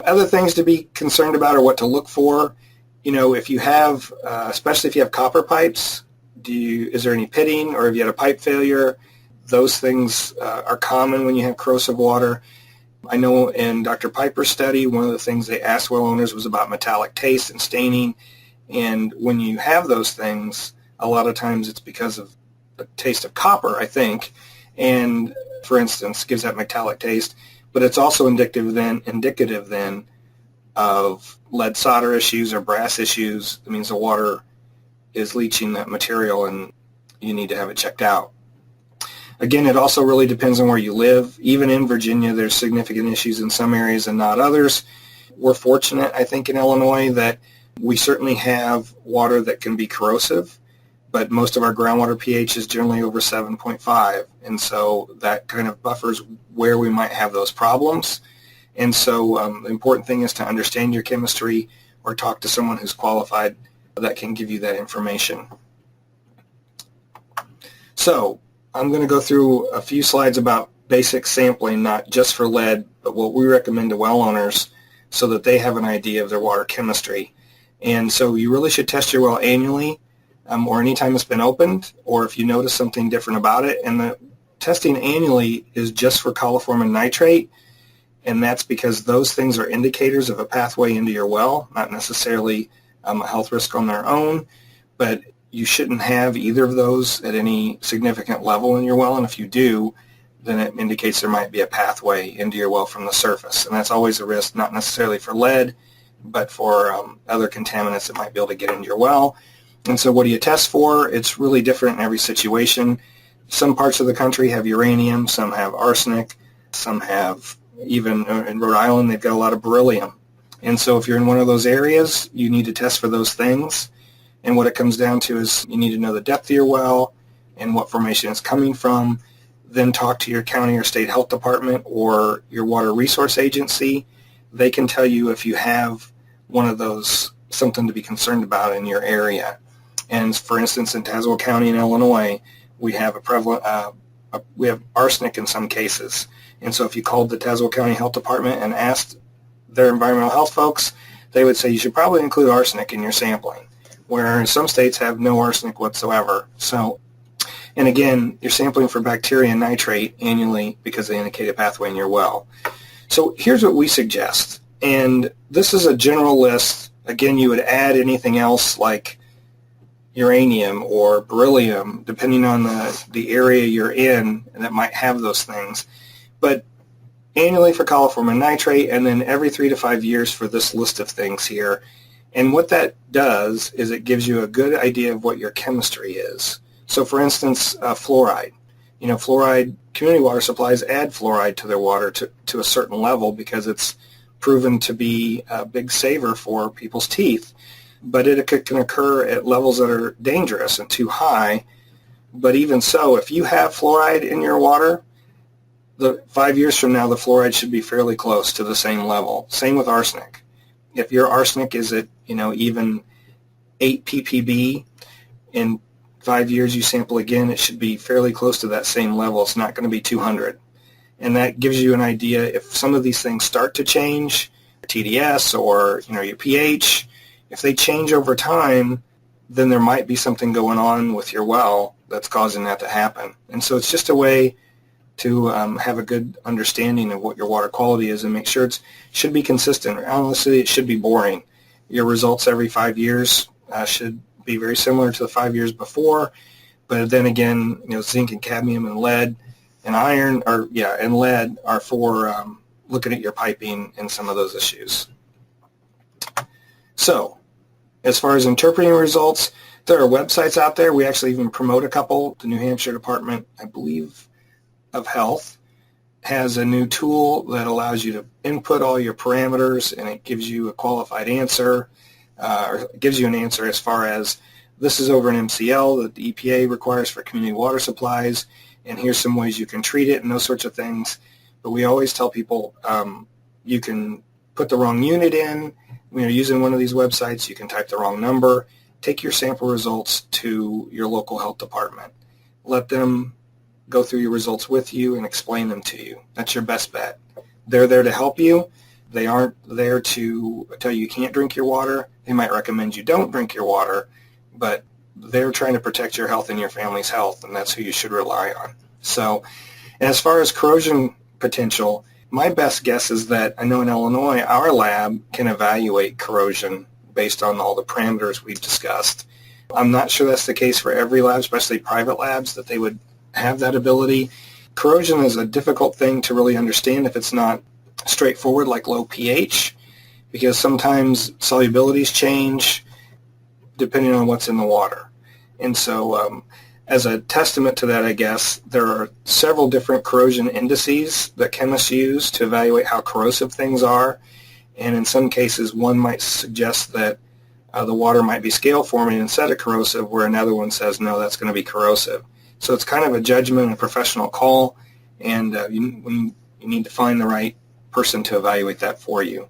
other things to be concerned about or what to look for, if you have, especially if you have copper pipes, is there any pitting, or if you had a pipe failure? Those things are common when you have corrosive water. I know in Dr. Piper's study, one of the things they asked well owners was about metallic taste and staining. And when you have those things, a lot of times it's because of the taste of copper, I think, and, for instance, gives that metallic taste. But it's also indicative then of lead solder issues or brass issues. It means the water is leaching that material and you need to have it checked out. Again, it also really depends on where you live. Even in Virginia, there's significant issues in some areas and not others. We're fortunate, I think, in Illinois that we certainly have water that can be corrosive, but most of our groundwater pH is generally over 7.5, and so that kind of buffers where we might have those problems. And so the important thing is to understand your chemistry or talk to someone who's qualified that can give you that information. So I'm going to go through a few slides about basic sampling, not just for lead, but what we recommend to well owners so that they have an idea of their water chemistry. And so you really should test your well annually or anytime it's been opened, or if you notice something different about it. And the testing annually is just for coliform and nitrate, and that's because those things are indicators of a pathway into your well, not necessarily a health risk on their own, but you shouldn't have either of those at any significant level in your well, and if you do, then it indicates there might be a pathway into your well from the surface, and that's always a risk, not necessarily for lead, but for other contaminants that might be able to get into your well. And so what do you test for? It's really different in every situation. Some parts of the country have uranium, some have arsenic, some have, even in Rhode Island, they've got a lot of beryllium. And so if you're in one of those areas, you need to test for those things. And what it comes down to is you need to know the depth of your well and what formation it's coming from. Then talk to your county or state health department or your water resource agency. They can tell you if you have one of those, something to be concerned about in your area. And for instance, in Tazewell County in Illinois, we have we have arsenic in some cases. And so if you called the Tazewell County Health Department and asked their environmental health folks, they would say you should probably include arsenic in your sampling, where some states have no arsenic whatsoever. So, and again, you're sampling for bacteria and nitrate annually because they indicate a pathway in your well. So here's what we suggest. And this is a general list. Again, you would add anything else like uranium or beryllium, depending on the area you're in, and that might have those things. But annually for coliform and nitrate, and then every 3 to 5 years for this list of things here. And what that does is it gives you a good idea of what your chemistry is. So for instance, fluoride. Fluoride, community water supplies add fluoride to their water to a certain level because it's proven to be a big saver for people's teeth. But it can occur at levels that are dangerous and too high. But even so, if you have fluoride in your water, 5 years from now, the fluoride should be fairly close to the same level. Same with arsenic. If your arsenic is at, even 8 ppb, in 5 years you sample again, it should be fairly close to that same level. It's not going to be 200. And that gives you an idea if some of these things start to change, TDS or, your pH, if they change over time, then there might be something going on with your well that's causing that to happen. And so it's just a way to have a good understanding of what your water quality is and make sure it should be consistent. Honestly, it should be boring. Your results every 5 years should be very similar to the 5 years before, but then again, zinc and cadmium and lead and iron and lead are for looking at your piping and some of those issues. So, as far as interpreting results, there are websites out there. We actually even promote a couple. The New Hampshire Department, I believe, of Health has a new tool that allows you to input all your parameters, and it gives you a qualified answer, or gives you an answer as far as this is over an MCL that the EPA requires for community water supplies, and here's some ways you can treat it and those sorts of things. But we always tell people you can put the wrong unit in. When you're using one of these websites, you can type the wrong number. Take your sample results to your local health department. Let them go through your results with you and explain them to you. That's your best bet. They're there to help you. They aren't there to tell you can't drink your water. They might recommend you don't drink your water, but they're trying to protect your health and your family's health, and that's who you should rely on. So, as far as corrosion potential, my best guess is that I know in Illinois, our lab can evaluate corrosion based on all the parameters we've discussed. I'm not sure that's the case for every lab, especially private labs, that they would have that ability. Corrosion is a difficult thing to really understand if it's not straightforward like low pH, because sometimes solubilities change depending on what's in the water. And so as a testament to that, I guess, there are several different corrosion indices that chemists use to evaluate how corrosive things are. And in some cases, one might suggest that the water might be scale forming instead of corrosive, where another one says, no, that's going to be corrosive. So it's kind of a judgment and a professional call, and you need to find the right person to evaluate that for you.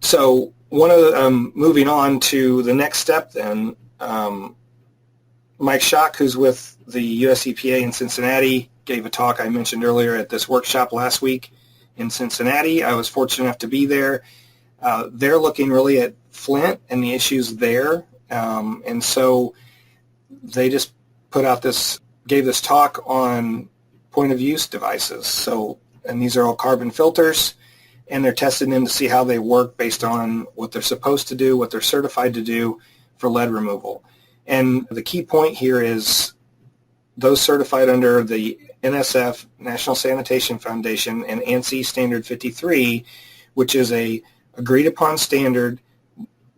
So moving on to the next step then, Mike Schock, who's with the US EPA in Cincinnati, gave a talk I mentioned earlier at this workshop last week in Cincinnati. I was fortunate enough to be there. They're looking really at Flint and the issues there, and so they just gave this talk on point of use devices. So, and these are all carbon filters, and they're testing them to see how they work based on what they're supposed to do, what they're certified to do for lead removal. And the key point here is those certified under the NSF, National Sanitation Foundation, and ANSI Standard 53, which is a agreed upon standard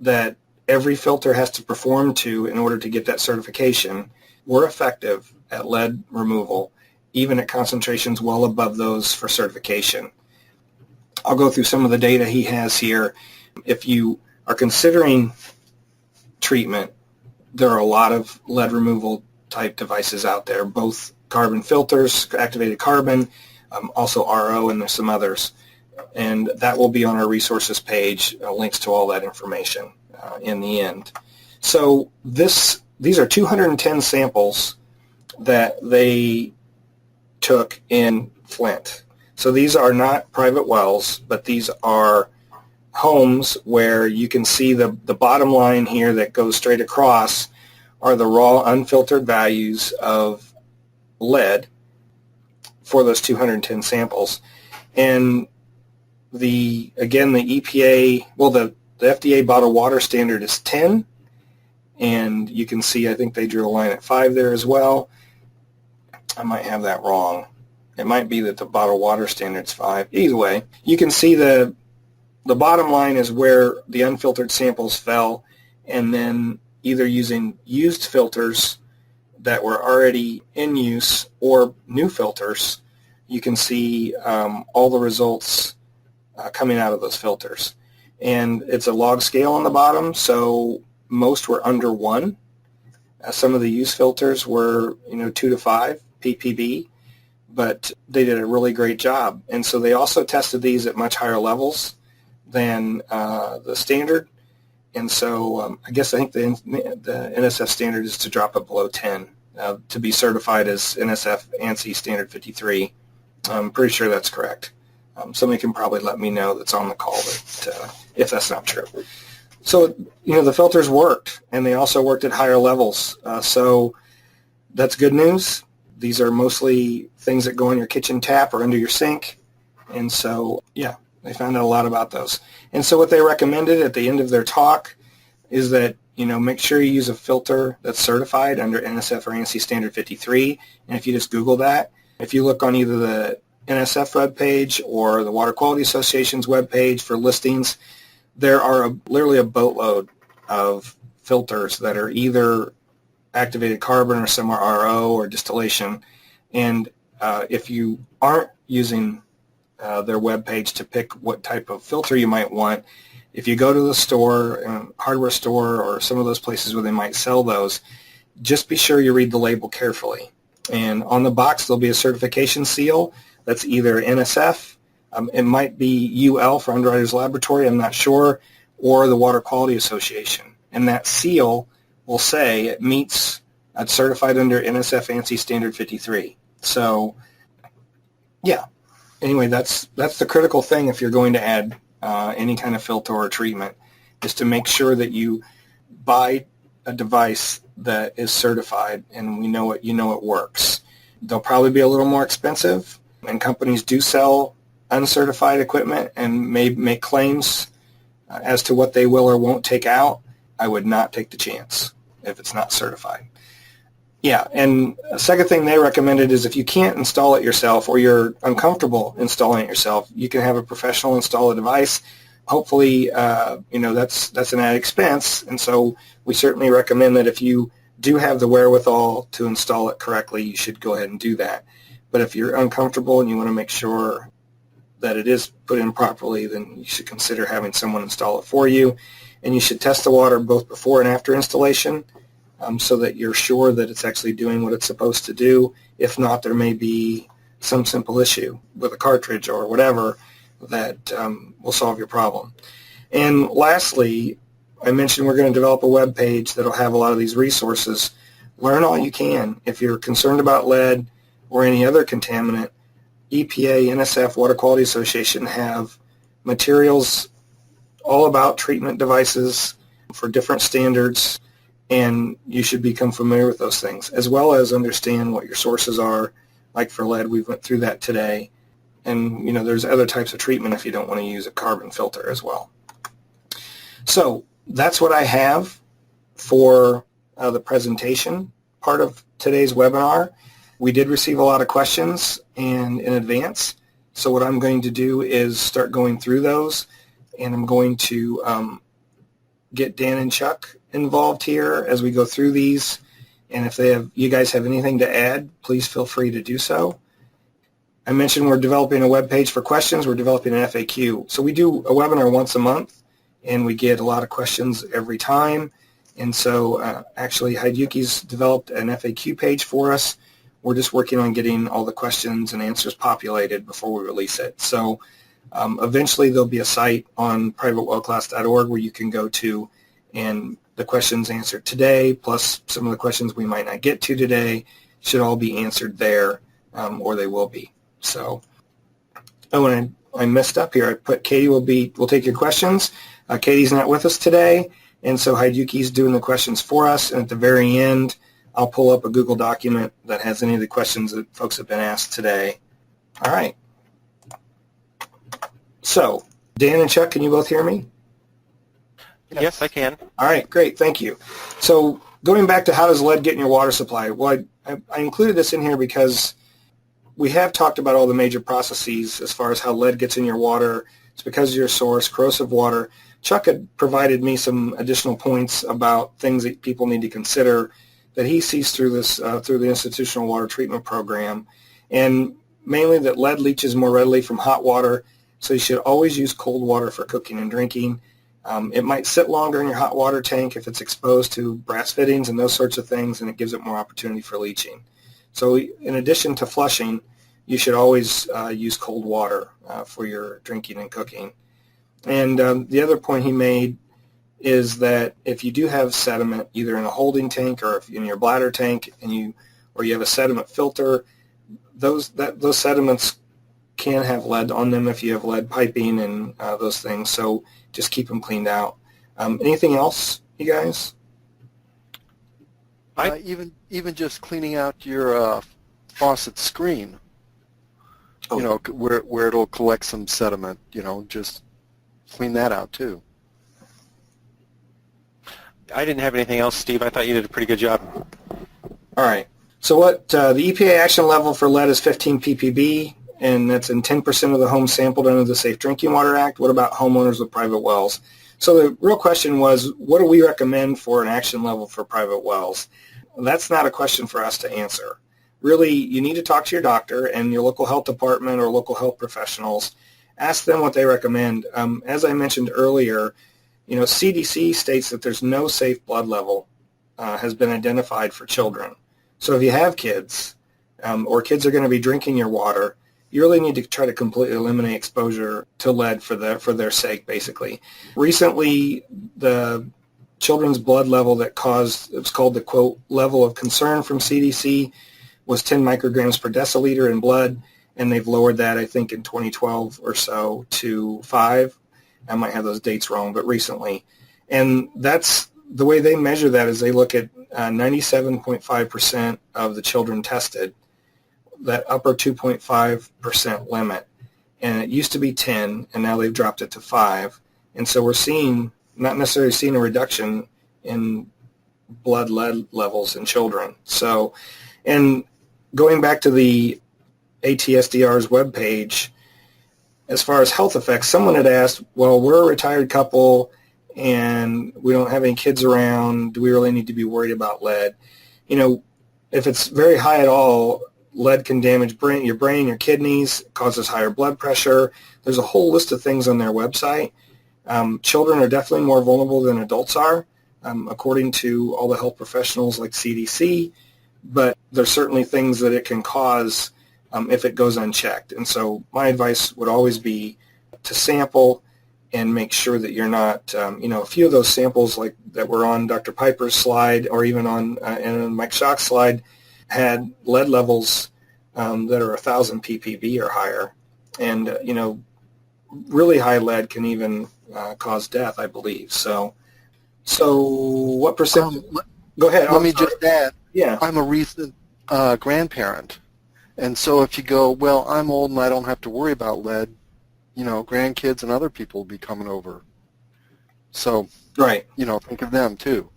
that every filter has to perform to in order to get that certification, were effective at lead removal, even at concentrations well above those for certification. I'll go through some of the data he has here. If you are considering treatment, there are a lot of lead removal type devices out there, both carbon filters, activated carbon, also RO, and there's some others. And that will be on our resources page, links to all that information in the end. So these are 210 samples that they took in Flint. So these are not private wells, but these are homes where you can see the bottom line here that goes straight across are the raw unfiltered values of lead for those 210 samples. And the EPA, well, the FDA bottled water standard is 10, and you can see I think they drew a line at 5 there as well. I might have that wrong. It might be that the bottled water standard's 5. Either way, you can see the bottom line is where the unfiltered samples fell, and then either using used filters that were already in use or new filters, you can see all the results coming out of those filters. And it's a log scale on the bottom, so most were under 1. Some of the used filters were 2 to 5 ppb, but they did a really great job. And so they also tested these at much higher levels than the standard. And so I think the NSF standard is to drop it below 10 to be certified as NSF ANSI standard 53. I'm pretty sure that's correct. Somebody can probably let me know that's on the call if that's not true. So, the filters worked, and they also worked at higher levels. So that's good news. These are mostly things that go on your kitchen tap or under your sink. And so, yeah, they found out a lot about those. And so what they recommended at the end of their talk is that, make sure you use a filter that's certified under NSF or ANSI standard 53. And if you just Google that, if you look on either the NSF webpage or the Water Quality Association's webpage for listings, there are literally a boatload of filters that are either activated carbon or some are RO or distillation. And if you aren't using their webpage to pick what type of filter you might want, if you go to the store, hardware store, or some of those places where they might sell those, just be sure you read the label carefully. And on the box, there'll be a certification seal that's either NSF, it might be UL for Underwriters Laboratory, I'm not sure, or the Water Quality Association. And that seal will say it meets, it's certified under NSF ANSI standard 53. So, yeah. Anyway, that's the critical thing if you're going to add any kind of filter or treatment, is to make sure that you buy a device that is certified and you know it works. They'll probably be a little more expensive, and companies do sell uncertified equipment and may make claims as to what they will or won't take out. I would not take the chance if it's not certified. Yeah, and a second thing they recommended is if you can't install it yourself or you're uncomfortable installing it yourself, you can have a professional install a device. Hopefully, that's an added expense, and so we certainly recommend that if you do have the wherewithal to install it correctly, you should go ahead and do that. But if you're uncomfortable and you want to make sure that it is put in properly, then you should consider having someone install it for you. And you should test the water both before and after installation so that you're sure that it's actually doing what it's supposed to do. If not, there may be some simple issue with a cartridge or whatever that will solve your problem. And lastly, I mentioned we're going to develop a web page that will have a lot of these resources. Learn all you can. If you're concerned about lead or any other contaminant, EPA, NSF, Water Quality Association have materials all about treatment devices for different standards, and you should become familiar with those things, as well as understand what your sources are. Like for lead, we went through that today. And, there's other types of treatment if you don't want to use a carbon filter as well. So that's what I have for the presentation part of today's webinar. We did receive a lot of questions in advance. So what I'm going to do is start going through those, and I'm going to get Dan and Chuck involved here as we go through these. And if you guys have anything to add, please feel free to do so. I mentioned we're developing a web page for questions. We're developing an FAQ. So we do a webinar once a month, and we get a lot of questions every time. And so actually Hideyuki's developed an FAQ page for us. We're just working on getting all the questions and answers populated before we release it. So eventually there'll be a site on privatewellclass.org where you can go to, and the questions answered today, plus some of the questions we might not get to today, should all be answered there, or they will be. So, oh, and I messed up here. I put Katie will take your questions. Katie's not with us today, and so Hideyuki's doing the questions for us. And at the very end, I'll pull up a Google document that has any of the questions that folks have been asked today. All right. So, Dan and Chuck, can you both hear me? Yes, I can. All right, great, thank you. So going back to how does lead get in your water supply, well, I included this in here because we have talked about all the major processes as far as how lead gets in your water. It's because of your source, corrosive water. Chuck had provided me some additional points about things that people need to consider that he sees through this through the institutional water treatment program, and mainly that lead leaches more readily from hot water, so you should always use cold water for cooking and drinking. It might sit longer in your hot water tank if it's exposed to brass fittings and those sorts of things, and it gives it more opportunity for leaching. So in addition to flushing, you should always use cold water for your drinking and cooking. And the other point he made is that if you do have sediment, either in a holding tank or if in your bladder tank, and you have a sediment filter, those sediments can have lead on them if you have lead piping and those things. So just keep them cleaned out. Anything else, you guys? Even just cleaning out your faucet screen, Oh. you know, where it'll collect some sediment, you know, just clean that out too. I didn't have anything else, Steve. I thought you did a pretty good job. All right. So what the EPA action level for lead is 15 ppb, and that's in 10% of the homes sampled under the Safe Drinking Water Act. What about homeowners with private wells? So the real question was, what do we recommend for an action level for private wells? That's not a question for us to answer. Really, you need to talk to your doctor and your local health department or local health professionals. Ask them what they recommend. As I mentioned earlier, you know, CDC states that there's no safe blood level has been identified for children. So if you have kids or kids are going to be drinking your water, you really need to try to completely eliminate exposure to lead for their sake, basically. Recently, the children's blood level it was called the, quote, level of concern from CDC, was 10 micrograms per deciliter in blood, and they've lowered that, I think, in 2012 or so to 5. I might have those dates wrong, but recently. And that's the way they measure that is they look at 97.5% of the children tested, that upper 2.5% limit. And it used to be 10, and now they've dropped it to 5. And so we're not necessarily seeing a reduction in blood lead levels in children. So, and going back to the ATSDR's webpage, as far as health effects, someone had asked, well, we're a retired couple and we don't have any kids around. Do we really need to be worried about lead? You know, if it's very high at all, lead can damage your brain, your kidneys, causes higher blood pressure. There's a whole list of things on their website. Children are definitely more vulnerable than adults are, according to all the health professionals like CDC, but there's certainly things that it can cause if it goes unchecked. And so my advice would always be to sample and make sure that you're not, you know, a few of those samples like that were on Dr. Piper's slide or even on Mike Schock's slide had lead levels that are 1,000 ppb or higher. And, you know, really high lead can even cause death, I believe. So what percent? Go ahead. Let me just add, yeah. I'm a recent grandparent. And so if you go, well, I'm old and I don't have to worry about lead, you know, grandkids and other people will be coming over. So, right. You know, think of them too.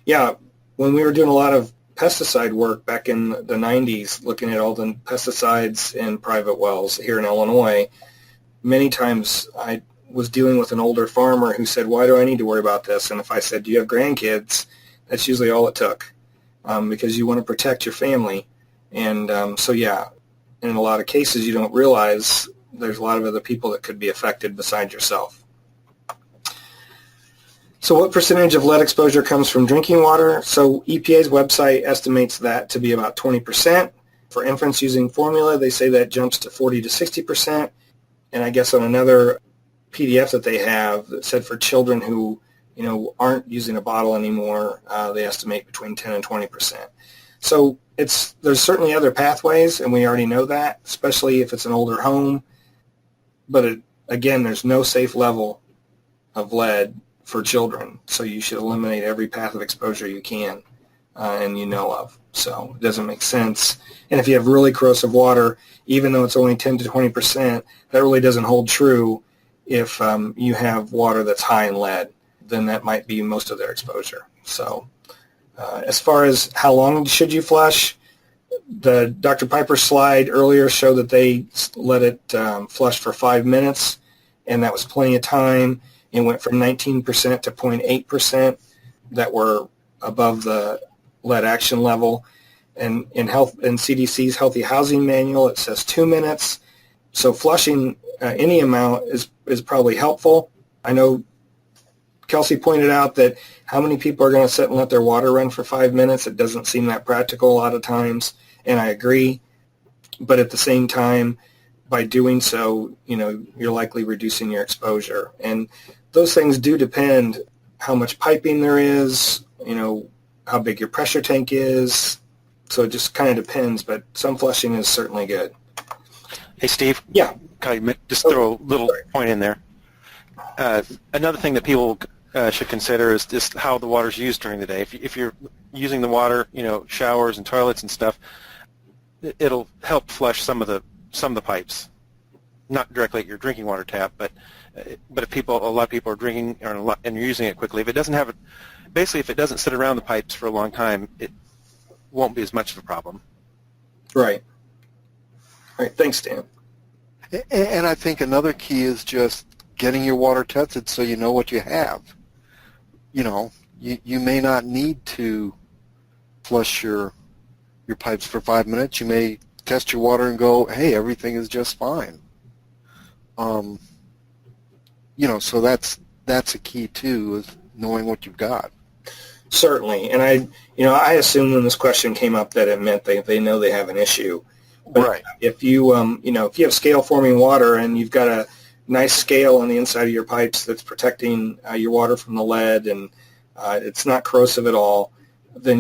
Yeah. When we were doing a lot of pesticide work back in the 90s, looking at all the pesticides in private wells here in Illinois, many times I was dealing with an older farmer who said, why do I need to worry about this? And if I said, do you have grandkids? That's usually all it took, because you want to protect your family. And so, yeah, in a lot of cases you don't realize there's a lot of other people that could be affected besides yourself. So what percentage of lead exposure comes from drinking water? So EPA's website estimates that to be about 20%. For infants using formula, they say that jumps to 40 to 60%. And I guess on another PDF that they have that said for children who, aren't using a bottle anymore, they estimate between 10 and 20%. So there's certainly other pathways, and we already know that, especially if it's an older home. But again, there's no safe level of lead for children, so you should eliminate every path of exposure you can and you know of. So it doesn't make sense. And if you have really corrosive water, even though it's only 10 to 20%, that really doesn't hold true if you have water that's high in lead. Then that might be most of their exposure. So as far as how long should you flush, the Dr. Piper slide earlier showed that they let it flush for 5 minutes, and that was plenty of time. It went from 19% to 0.8% that were above the lead action level. And in CDC's Healthy Housing Manual, it says 2 minutes. So flushing any amount is probably helpful. I know Kelsey pointed out that how many people are going to sit and let their water run for 5 minutes? It doesn't seem that practical a lot of times, and I agree. But at the same time, by doing so, you're likely reducing your exposure. And those things do depend how much piping there is, how big your pressure tank is. So it just kind of depends, but some flushing is certainly good. Hey, Steve. Yeah. Can I just throw a little point in there? Another thing that people should consider is just how the water's used during the day. If you're using the water, showers and toilets and stuff, it'll help flush some of the pipes. Not directly at your drinking water tap, but if a lot of people are drinking and you're using it quickly, if it doesn't sit around the pipes for a long time, it won't be as much of a problem. Right. All right. Thanks, Dan. And I think another key is just getting your water tested so you know what you have. You may not need to flush your pipes for 5 minutes. You may test your water and go, hey, everything is just fine. So that's a key too, is knowing what you've got. Certainly, and I assumed when this question came up that it meant they know they have an issue. But right. If you if you have scale forming water and you've got a nice scale on the inside of your pipes that's protecting your water from the lead and it's not corrosive at all, then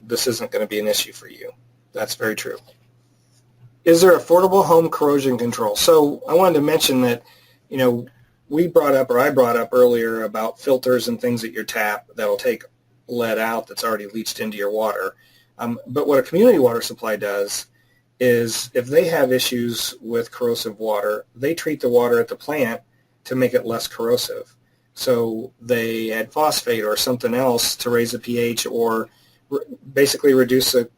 this isn't going to be an issue for you. That's very true. Is there affordable home corrosion control? So I wanted to mention that, I brought up earlier about filters and things at your tap that'll take lead out that's already leached into your water. But what a community water supply does is if they have issues with corrosive water, they treat the water at the plant to make it less corrosive. So they add phosphate or something else to raise the pH or basically reduce the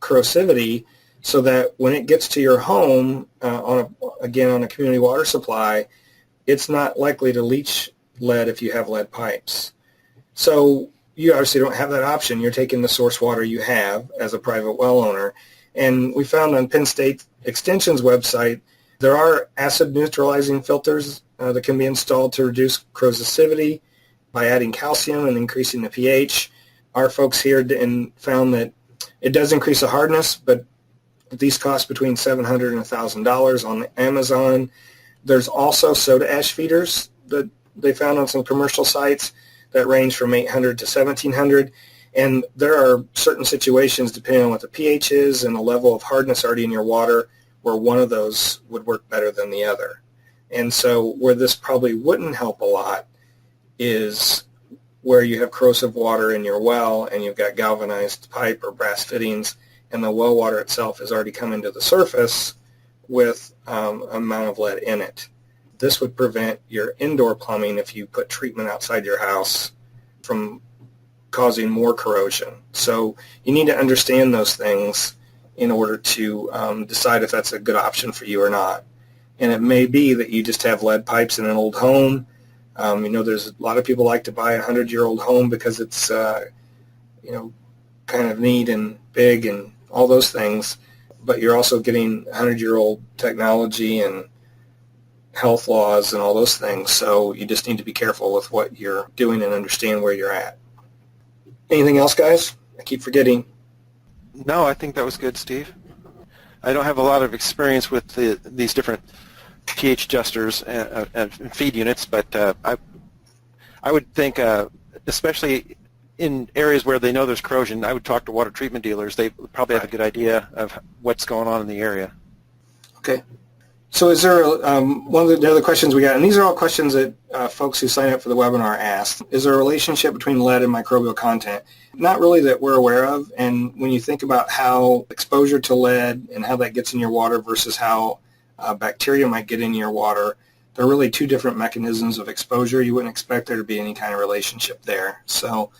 corrosivity so that when it gets to your home, on a community water supply, it's not likely to leach lead if you have lead pipes. So you obviously don't have that option. You're taking the source water you have as a private well owner. And we found on Penn State Extension's website, there are acid-neutralizing filters that can be installed to reduce corrosivity by adding calcium and increasing the pH. Our folks here found that it does increase the hardness, but these cost between $700 and $1,000 on Amazon. There's also soda ash feeders that they found on some commercial sites that range from $800 to $1,700. And there are certain situations, depending on what the pH is and the level of hardness already in your water, where one of those would work better than the other. And so where this probably wouldn't help a lot is where you have corrosive water in your well and you've got galvanized pipe or brass fittings and the well water itself has already come into the surface with an amount of lead in it. This would prevent your indoor plumbing, if you put treatment outside your house, from causing more corrosion. So you need to understand those things in order to decide if that's a good option for you or not. And it may be that you just have lead pipes in an old home. There's a lot of people like to buy a 100-year-old home because it's, kind of neat and big and all those things. but you're also getting 100-year-old technology and health laws and all those things. So you just need to be careful with what you're doing and understand where you're at. Anything else, guys? I keep forgetting. No, I think that was good, Steve. I don't have a lot of experience with these different pH adjusters and feed units, but I would think, especially in areas where they know there's corrosion, I would talk to water treatment dealers. They probably have a good idea of what's going on in the area. Okay. So is there, one of the other questions we got, and these are all questions that folks who sign up for the webinar asked, is there a relationship between lead and microbial content? Not really that we're aware of, and when you think about how exposure to lead and how that gets in your water versus how bacteria might get in your water, they're really two different mechanisms of exposure. You wouldn't expect there to be any kind of relationship there. So,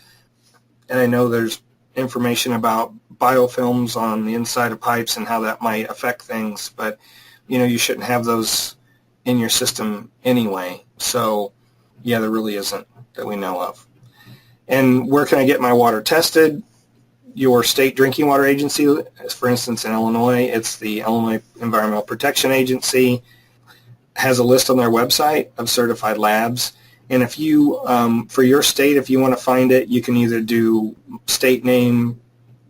and I know there's information about biofilms on the inside of pipes and how that might affect things, but you shouldn't have those in your system anyway. So, yeah, there really isn't that we know of. And where can I get my water tested? Your state drinking water agency, for instance, in Illinois, it's the Illinois Environmental Protection Agency, has a list on their website of certified labs. And if you, for your state, if you want to find it, you can either do state name,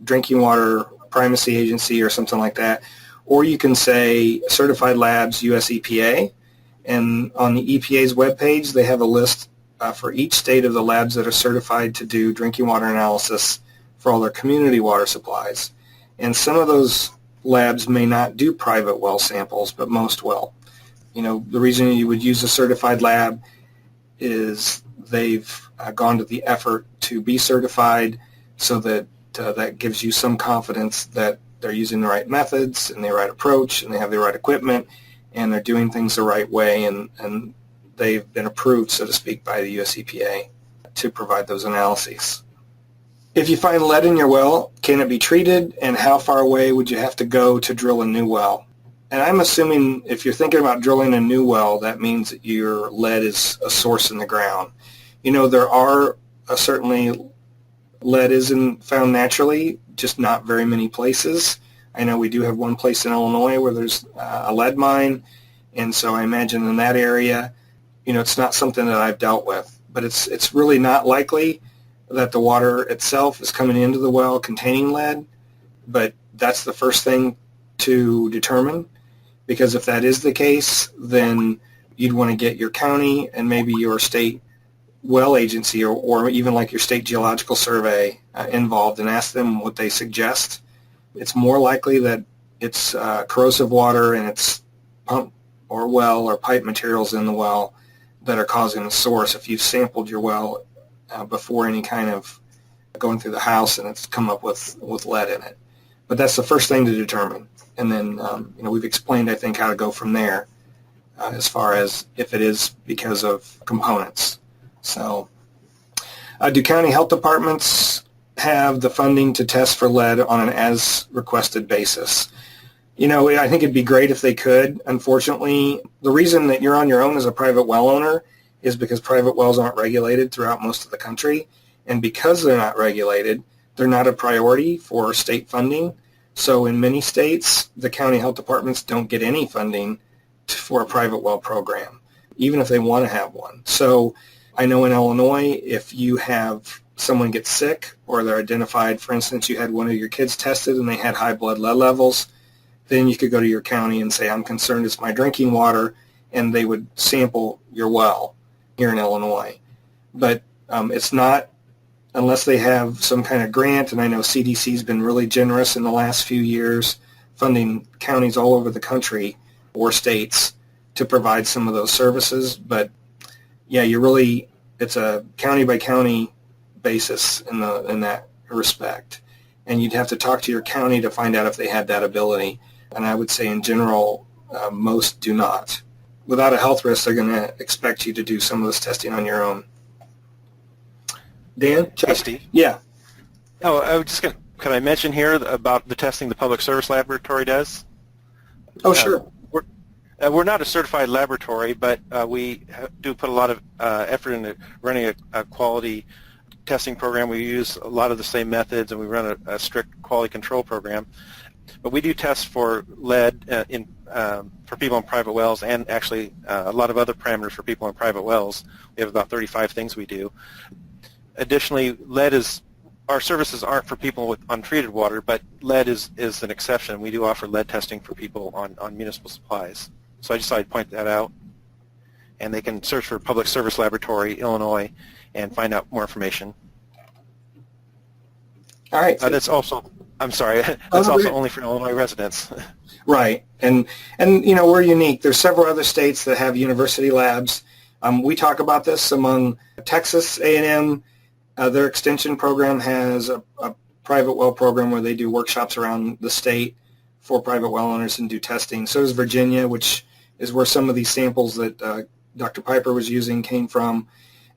drinking water primacy agency or something like that, or you can say Certified Labs US EPA, and on the EPA's webpage they have a list for each state of the labs that are certified to do drinking water analysis for all their community water supplies. And some of those labs may not do private well samples, but most will. The reason you would use a certified lab is they've gone to the effort to be certified, so that that gives you some confidence that they're using the right methods and the right approach and they have the right equipment and they're doing things the right way, and they've been approved, so to speak, by the US EPA to provide those analyses. If you find lead in your well, can it be treated, and how far away would you have to go to drill a new well? And I'm assuming if you're thinking about drilling a new well, that means that your lead is a source in the ground. There are certainly lead isn't found naturally, just not very many places. I know we do have one place in Illinois where there's a lead mine, and so I imagine in that area, it's not something that I've dealt with. But it's really not likely that the water itself is coming into the well containing lead, but that's the first thing to determine, because if that is the case, then you'd want to get your county and maybe your state well agency or even like your state geological survey involved and ask them what they suggest. It's more likely that it's corrosive water and it's pump or well or pipe materials in the well that are causing the source. If you've sampled your well before any kind of going through the house and it's come up with lead in it. But that's the first thing to determine. And then, we've explained, I think, how to go from there as far as if it is because of components. So, do county health departments have the funding to test for lead on an as-requested basis? I think it'd be great if they could. Unfortunately, the reason that you're on your own as a private well owner is because private wells aren't regulated throughout most of the country. And because they're not regulated, they're not a priority for state funding. So in many states, the county health departments don't get any funding for a private well program, even if they want to have one. So I know in Illinois, if you have someone get sick or they're identified, for instance, you had one of your kids tested and they had high blood lead levels, then you could go to your county and say, I'm concerned it's my drinking water, and they would sample your well here in Illinois. But it's not, unless they have some kind of grant, and I know CDC's been really generous in the last few years funding counties all over the country or states to provide some of those services. But yeah, it's a county by county basis in that respect. And you'd have to talk to your county to find out if they had that ability. And I would say in general, most do not. Without a health risk, they're going to expect you to do some of this testing on your own. Dan? Hey, Steve. Yeah. Oh, I was just could I mention here about the testing the Public Service Laboratory does? Oh, sure. We're not a certified laboratory, but we do put a lot of effort into running a quality testing program. We use a lot of the same methods, and we run a strict quality control program. But we do test for lead for people in private wells, and actually a lot of other parameters for people in private wells. We have about 35 things we do. Additionally, our services aren't for people with untreated water, but lead is an exception. We do offer lead testing for people on municipal supplies. So I just thought I'd point that out. And they can search for Public Service Laboratory, Illinois, and find out more information. All right. That's also, I'm sorry, that's also only for Illinois residents. Right. And we're unique. There's several other states that have university labs. We talk about this among Texas A&M. Their extension program has a private well program where they do workshops around the state for private well owners and do testing. So does Virginia, which is where some of these samples that Dr. Piper was using came from.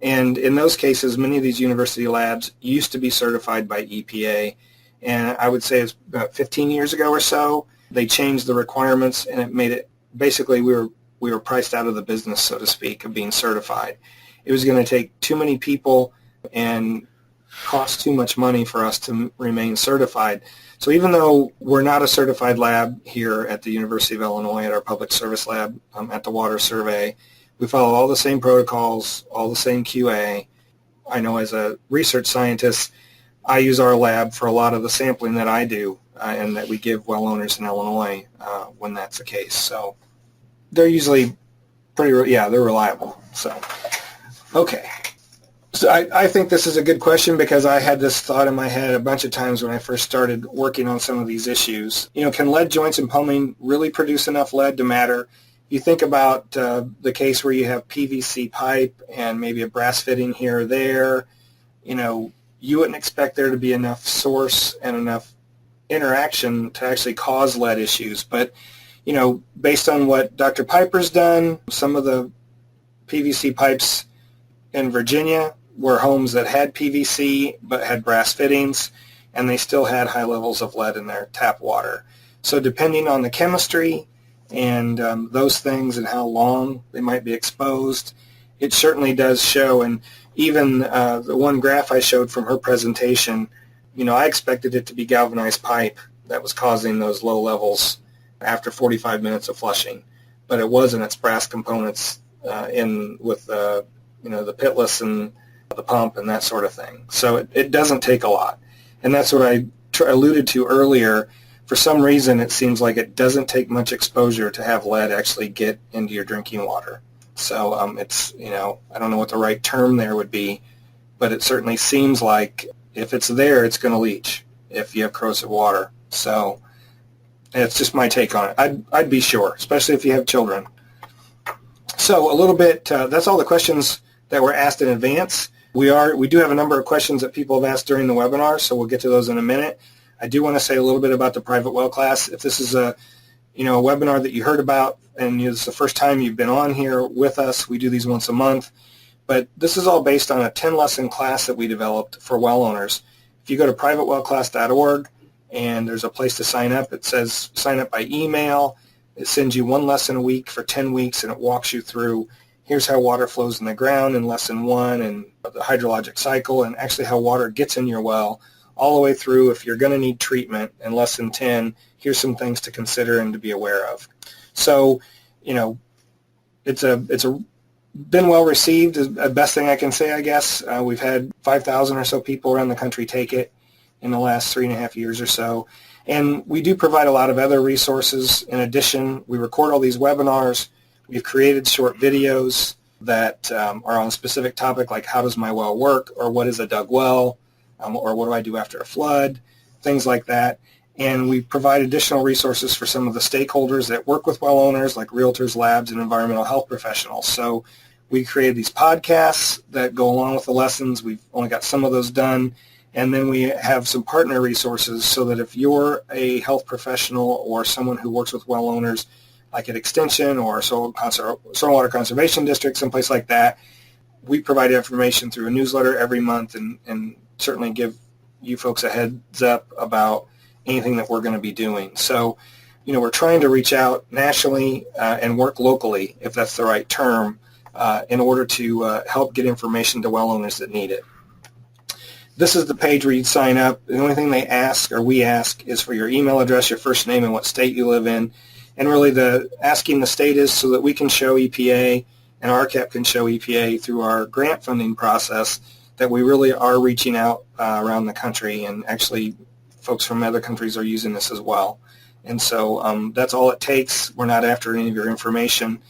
And in those cases, many of these university labs used to be certified by EPA. And I would say it's about 15 years ago or so, they changed the requirements, and it made it, basically we were priced out of the business, so to speak, of being certified. It was going to take too many people and cost too much money for us to remain certified. So even though we're not a certified lab here at the University of Illinois at our public service lab at the Water Survey, we follow all the same protocols, all the same QA. I know as a research scientist, I use our lab for a lot of the sampling that I do and that we give well owners in Illinois when that's the case. So they're usually they're reliable. So, okay. So I think this is a good question because I had this thought in my head a bunch of times when I first started working on some of these issues. Can lead joints and plumbing really produce enough lead to matter? You think about the case where you have PVC pipe and maybe a brass fitting here or there. You wouldn't expect there to be enough source and enough interaction to actually cause lead issues. But, based on what Dr. Piper's done, some of the PVC pipes in Virginia were homes that had PVC but had brass fittings, and they still had high levels of lead in their tap water. So depending on the chemistry and those things and how long they might be exposed, it certainly does show. And even the one graph I showed from her presentation, I expected it to be galvanized pipe that was causing those low levels after 45 minutes of flushing, but it wasn't. It's brass components in with the pitless and the pump and that sort of thing. So it doesn't take a lot. And that's what I alluded to earlier. For some reason, it seems like it doesn't take much exposure to have lead actually get into your drinking water. So it's, I don't know what the right term there would be, but it certainly seems like if it's there, it's going to leach if you have corrosive water. So it's just my take on it. I'd be sure, especially if you have children. So a little bit, that's all the questions that were asked in advance. We do have a number of questions that people have asked during the webinar, so we'll get to those in a minute. I do want to say a little bit about the private well class. If this is a webinar that you heard about and it's the first time you've been on here with us, we do these once a month. But this is all based on a 10-lesson class that we developed for well owners. If you go to privatewellclass.org and there's a place to sign up, it says sign up by email. It sends you one lesson a week for 10 weeks, and it walks you through here's how water flows in the ground in lesson 1 and the hydrologic cycle and actually how water gets in your well all the way through. If you're going to need treatment in lesson 10, here's some things to consider and to be aware of. So, it's been well received, is the best thing I can say, I guess. We've had 5,000 or so people around the country take it in the last 3.5 years or so. And we do provide a lot of other resources. In addition, we record all these webinars. We've created short videos that are on a specific topic, like how does my well work, or what is a dug well, or what do I do after a flood, things like that. And we provide additional resources for some of the stakeholders that work with well owners, like realtors, labs, and environmental health professionals. So we created these podcasts that go along with the lessons. We've only got some of those done. And then we have some partner resources so that if you're a health professional or someone who works with well owners, like at Extension or Stormwater Conservation District, someplace like that, we provide information through a newsletter every month and certainly give you folks a heads up about anything that we're going to be doing. So, we're trying to reach out nationally and work locally, if that's the right term, in order to help get information to well owners that need it. This is the page where you'd sign up. The only thing they ask, or we ask, is for your email address, your first name, and what state you live in. And really the asking the state is so that we can show EPA and RCAP can show EPA through our grant funding process that we really are reaching out around the country, and actually folks from other countries are using this as well. And so that's all it takes. We're not after any of your information.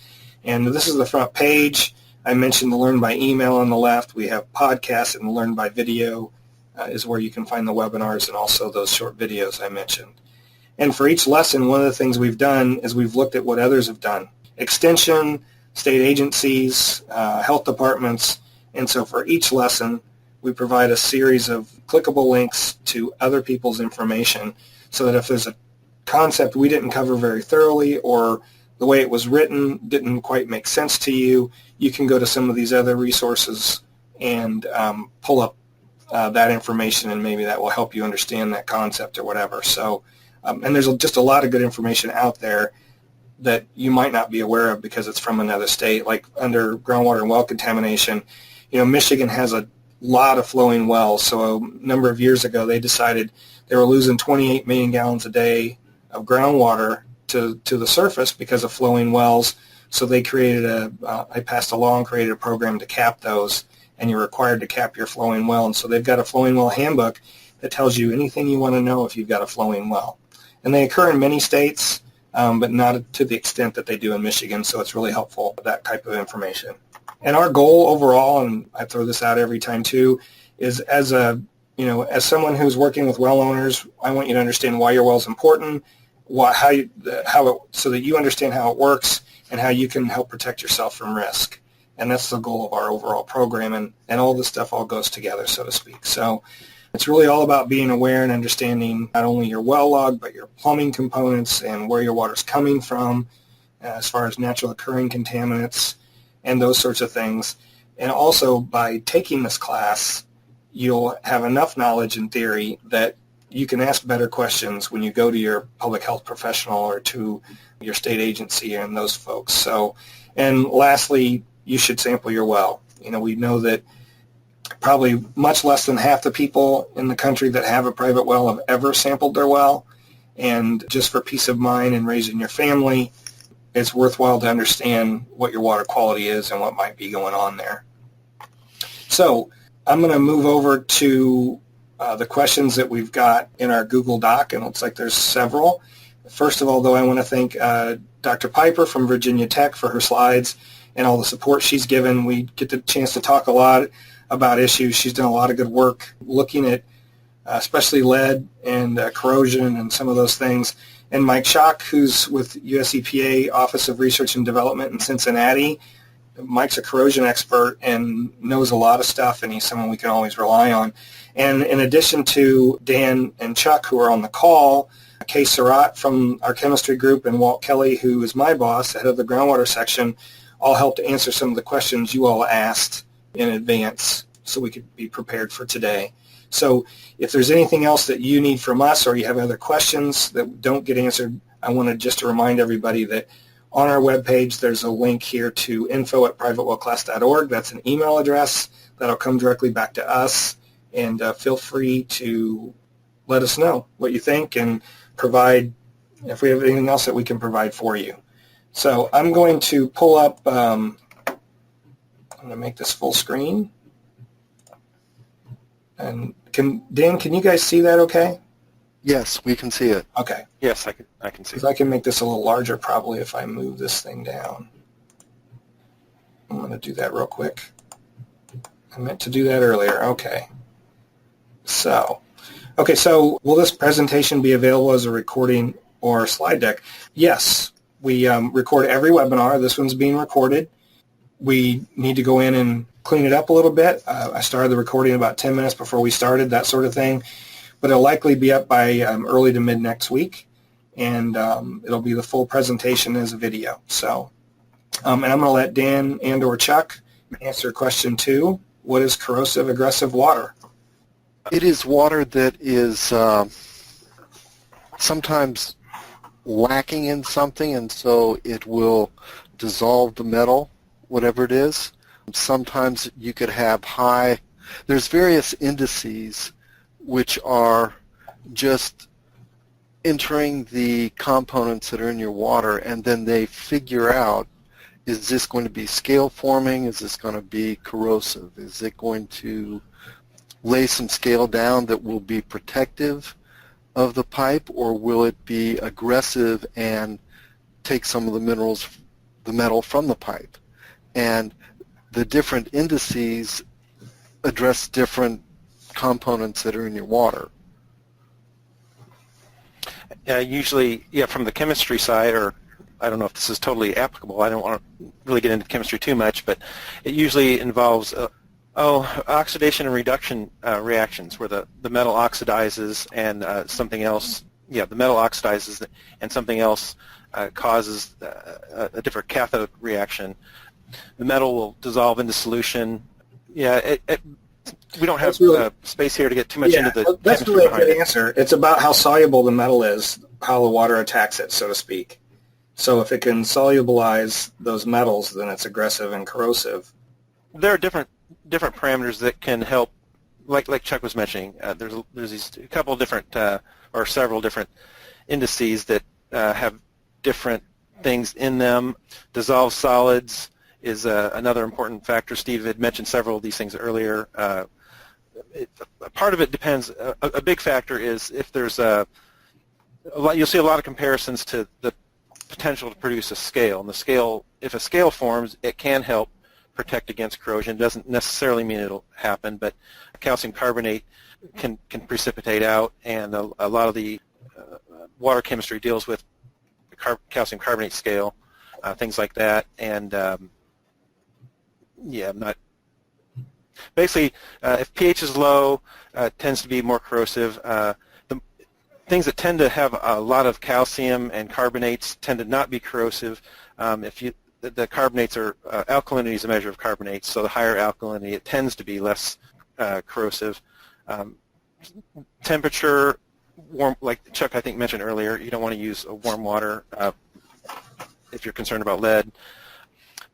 And this is the front page. I mentioned the Learn by Email on the left. We have podcasts, and the Learn by Video is where you can find the webinars and also those short videos I mentioned. And for each lesson, one of the things we've done is we've looked at what others have done. Extension, state agencies, health departments. And so for each lesson, we provide a series of clickable links to other people's information so that if there's a concept we didn't cover very thoroughly or the way it was written didn't quite make sense to you, you can go to some of these other resources and pull up that information, and maybe that will help you understand that concept or whatever. So, and there's just a lot of good information out there that you might not be aware of because it's from another state. Like under groundwater and well contamination, Michigan has a lot of flowing wells. So a number of years ago, they decided they were losing 28 million gallons a day of groundwater to the surface because of flowing wells. So they they passed a law and created a program to cap those, and you're required to cap your flowing well. And so they've got a flowing well handbook that tells you anything you want to know if you've got a flowing well. And they occur in many states, but not to the extent that they do in Michigan. So it's really helpful, that type of information. And our goal overall, and I throw this out every time too, is as someone who's working with well owners, I want you to understand why your well is important, so that you understand how it works and how you can help protect yourself from risk. And that's the goal of our overall program, and all this stuff all goes together, so to speak. So it's really all about being aware and understanding not only your well log, but your plumbing components and where your water's coming from as far as natural occurring contaminants and those sorts of things. And also by taking this class, you'll have enough knowledge and theory that you can ask better questions when you go to your public health professional or to your state agency and those folks. So, and lastly, you should sample your well. We know that probably much less than half the people in the country that have a private well have ever sampled their well. And just for peace of mind and raising your family, it's worthwhile to understand what your water quality is and what might be going on there. So I'm going to move over to the questions that we've got in our Google Doc, and it looks like there's several. First of all, though, I want to thank Dr. Piper from Virginia Tech for her slides and all the support she's given. We get the chance to talk a lot about issues. She's done a lot of good work looking at especially lead and corrosion and some of those things. And Mike Schock, who's with US EPA Office of Research and Development in Cincinnati. Mike's a corrosion expert and knows a lot of stuff, and he's someone we can always rely on. And in addition to Dan and Chuck, who are on the call, Kay Surratt from our chemistry group and Walt Kelly, who is my boss, head of the groundwater section, all helped to answer some of the questions you all asked in advance so we could be prepared for today. So if there's anything else that you need from us or you have other questions that don't get answered, I wanted just to remind everybody that on our webpage there's a link here to info@privatewellclass.org. That's an email address that'll come directly back to us, and feel free to let us know what you think and provide if we have anything else that we can provide for you. So I'm going to pull up, I'm going to make this full screen. And Dan, can you guys see that okay? Yes, we can see it. Okay. Yes, I can see it. I can make this a little larger probably if I move this thing down. I'm going to do that real quick. I meant to do that earlier. Okay. So will this presentation be available as a recording or slide deck? Yes. We record every webinar. This one's being recorded. We need to go in and clean it up a little bit. I started the recording about 10 minutes before we started, that sort of thing. But it'll likely be up by early to mid next week, and it'll be the full presentation as a video. So, and I'm going to let Dan and or Chuck answer question 2. What is corrosive aggressive water? It is water that is sometimes lacking in something, and so it will dissolve the metal, whatever it is. Sometimes you could have high There's various indices which are just entering the components that are in your water, and then they figure out, is this going to be scale forming? Is this going to be corrosive? Is it going to lay some scale down that will be protective of the pipe, or will it be aggressive and take some of the metal from the pipe? And the different indices address different components that are in your water. Usually, from the chemistry side, or I don't know if this is totally applicable. I don't want to really get into chemistry too much, but it usually involves oxidation and reduction reactions, where the metal oxidizes and something else. Yeah, the metal oxidizes and something else causes a different cathode reaction. The metal will dissolve into solution. Yeah, we don't have space here to get too much into the that's chemistry really a behind good it. answer. It's about how soluble the metal is, how the water attacks it, so to speak. So if it can solubilize those metals, then it's aggressive and corrosive. There are different parameters that can help, like Chuck was mentioning. There's these a couple of different or several different indices that have different things in them. Dissolved solids is another important factor. Steve had mentioned several of these things earlier. Part of it depends. A big factor is if there's you'll see a lot of comparisons to the potential to produce a scale. And the scale, if a scale forms, it can help protect against corrosion. It doesn't necessarily mean it'll happen, but calcium carbonate can precipitate out, and a lot of the water chemistry deals with calcium carbonate scale, things like that. And basically, if pH is low, it tends to be more corrosive. The things that tend to have a lot of calcium and carbonates tend to not be corrosive. The carbonates are, alkalinity is a measure of carbonates, so the higher alkalinity, it tends to be less corrosive. Temperature, warm, like Chuck I think mentioned earlier, you don't want to use a warm water if you're concerned about lead.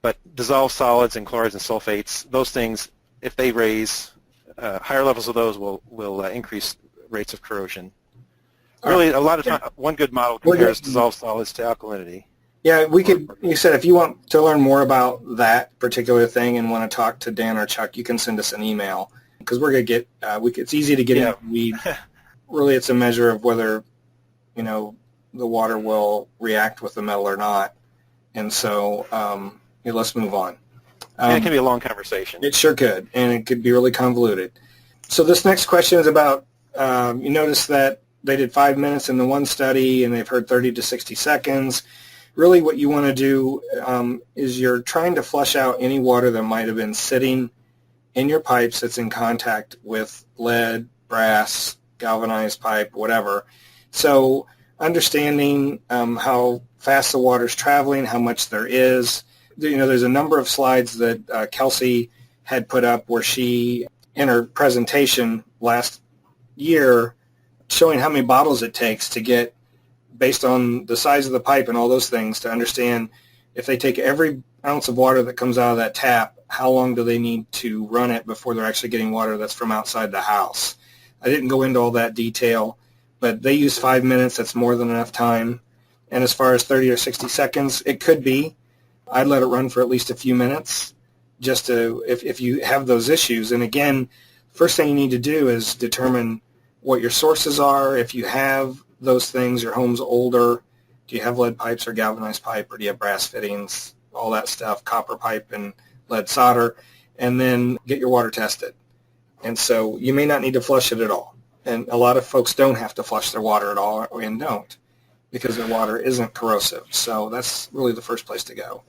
But dissolved solids and chlorides and sulfates, those things, if they raise, higher levels of those will increase rates of corrosion. Really, a lot of time, one good model compares dissolved solids to alkalinity. Yeah, you said if you want to learn more about that particular thing and want to talk to Dan or Chuck, you can send us an email, because we're going to get, it's easy to get in the weed. Really, it's a measure of whether, the water will react with the metal or not. And so let's move on. And it can be a long conversation. It sure could, and it could be really convoluted. So this next question is about, you notice that they did 5 minutes in the one study, and they've heard 30 to 60 seconds. Really what you want to do is you're trying to flush out any water that might have been sitting in your pipes that's in contact with lead, brass, galvanized pipe, whatever. So understanding how fast the water's traveling, how much there is. There's a number of slides that Kelsey had put up where she, in her presentation last year, showing how many bottles it takes to get, based on the size of the pipe and all those things, to understand if they take every ounce of water that comes out of that tap, how long do they need to run it before they're actually getting water that's from outside the house. I didn't go into all that detail, but they use 5 minutes. That's more than enough time. And as far as 30 or 60 seconds, it could be. I'd let it run for at least a few minutes just to, if you have those issues. And again, first thing you need to do is determine what your sources are. If you have those things, your home's older, do you have lead pipes or galvanized pipe, or do you have brass fittings, all that stuff, copper pipe and lead solder, and then get your water tested. And so you may not need to flush it at all. And a lot of folks don't have to flush their water at all, and don't, because their water isn't corrosive. So that's really the first place to go.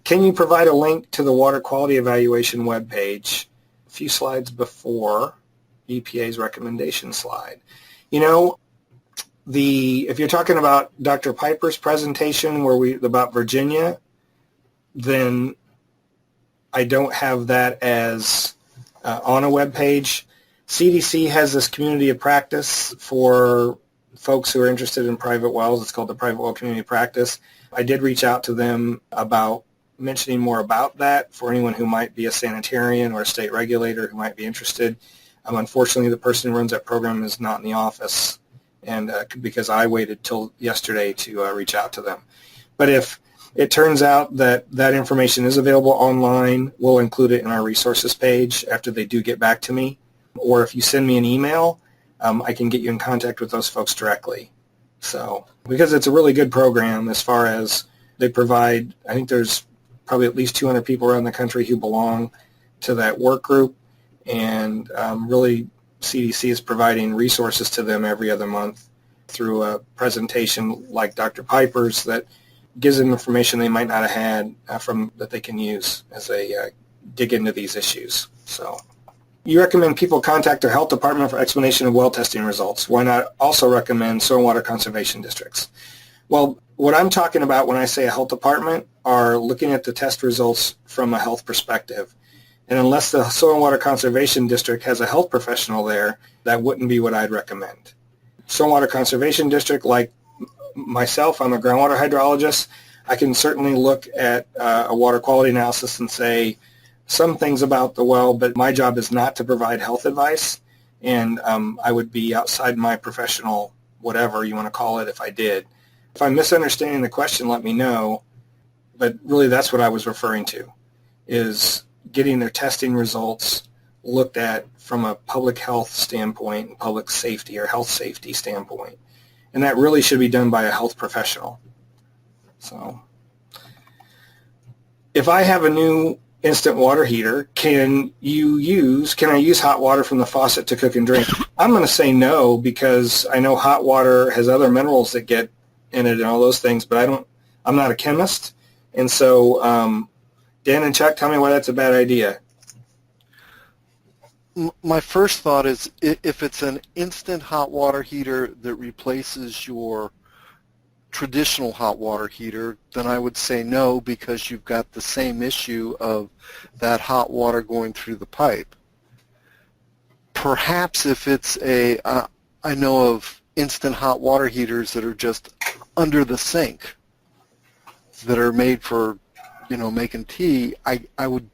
Can you provide a link to the water quality evaluation webpage a few slides before EPA's recommendation slide? If you're talking about Dr. Piper's presentation about Virginia, then I don't have that as on a web page. CDC has this community of practice for folks who are interested in private wells. It's called the Private Well Community Practice. I did reach out to them about mentioning more about that for anyone who might be a sanitarian or a state regulator who might be interested. Unfortunately, the person who runs that program is not in the office, and because I waited till yesterday to reach out to them. But if it turns out that that information is available online, we'll include it in our resources page after they do get back to me. Or if you send me an email, I can get you in contact with those folks directly. So, because it's a really good program as far as they provide, I think there's probably at least 200 people around the country who belong to that work group, and really CDC is providing resources to them every other month through a presentation like Dr. Piper's that gives them information they might not have had that they can use as they dig into these issues. So, you recommend people contact their health department for explanation of well testing results. Why not also recommend soil and water conservation districts? Well, what I'm talking about when I say a health department are looking at the test results from a health perspective. And unless the soil and water conservation district has a health professional there, that wouldn't be what I'd recommend. Soil and water conservation district, like myself, I'm a groundwater hydrologist. I can certainly look at a water quality analysis and say some things about the well, but my job is not to provide health advice, and I would be outside my professional, whatever you want to call it, if I did. If I'm misunderstanding the question, let me know, but really that's what I was referring to, is getting their testing results looked at from a public health standpoint, public safety or health safety standpoint. And that really should be done by a health professional. So if I have a new instant water heater, can I use hot water from the faucet to cook and drink? I'm going to say no, because I know hot water has other minerals that get in it and all those things, but I'm not a chemist. And so Dan and Chuck, tell me why that's a bad idea. My first thought is if it's an instant hot water heater that replaces your traditional hot water heater, then I would say no, because you've got the same issue of that hot water going through the pipe. Perhaps if it's I know of instant hot water heaters that are just under the sink that are made for, making tea, I would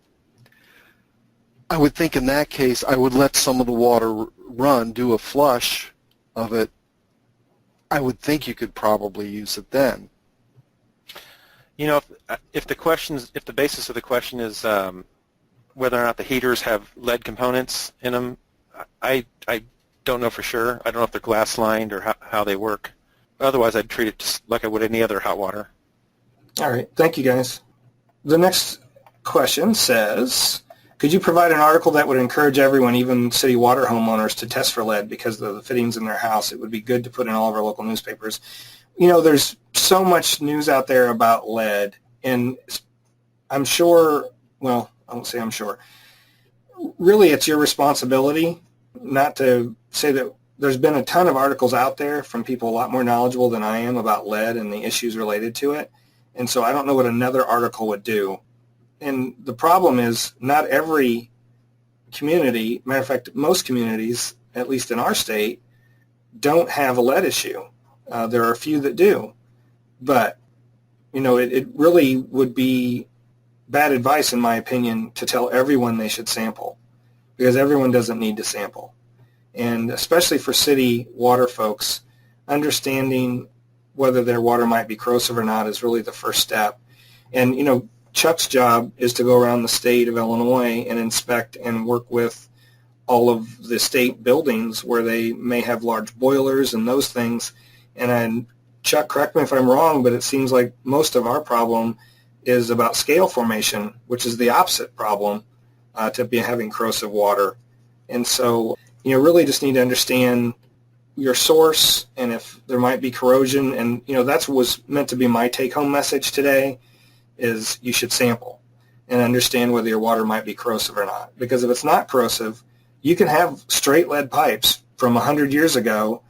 think in that case I would let some of the water run, do a flush of it. I would think you could probably use it then. If the basis of the question is whether or not the heaters have lead components in them, I don't know for sure. I don't know if they're glass lined or how they work. Otherwise, I'd treat it just like I would any other hot water. All right. Thank you, guys. The next question says, could you provide an article that would encourage everyone, even city water homeowners, to test for lead because of the fittings in their house? It would be good to put in all of our local newspapers. There's so much news out there about lead, and I'm sure, well, I won't say I'm sure. Really, it's your responsibility, not to say that there's been a ton of articles out there from people a lot more knowledgeable than I am about lead and the issues related to it. And so I don't know what another article would do. And the problem is not every community, matter of fact, most communities, at least in our state, don't have a lead issue. There are a few that do. But, it really would be bad advice, in my opinion, to tell everyone they should sample, because everyone doesn't need to sample. And especially for city water folks, understanding whether their water might be corrosive or not is really the first step. And, Chuck's job is to go around the state of Illinois and inspect and work with all of the state buildings where they may have large boilers and those things. And Chuck, correct me if I'm wrong, but it seems like most of our problem is about scale formation, which is the opposite problem to be having corrosive water. And so, really just need to understand your source and if there might be corrosion. And, that's what was meant to be my take-home message today, is you should sample and understand whether your water might be corrosive or not. Because if it's not corrosive, you can have straight lead pipes from 100 years ago,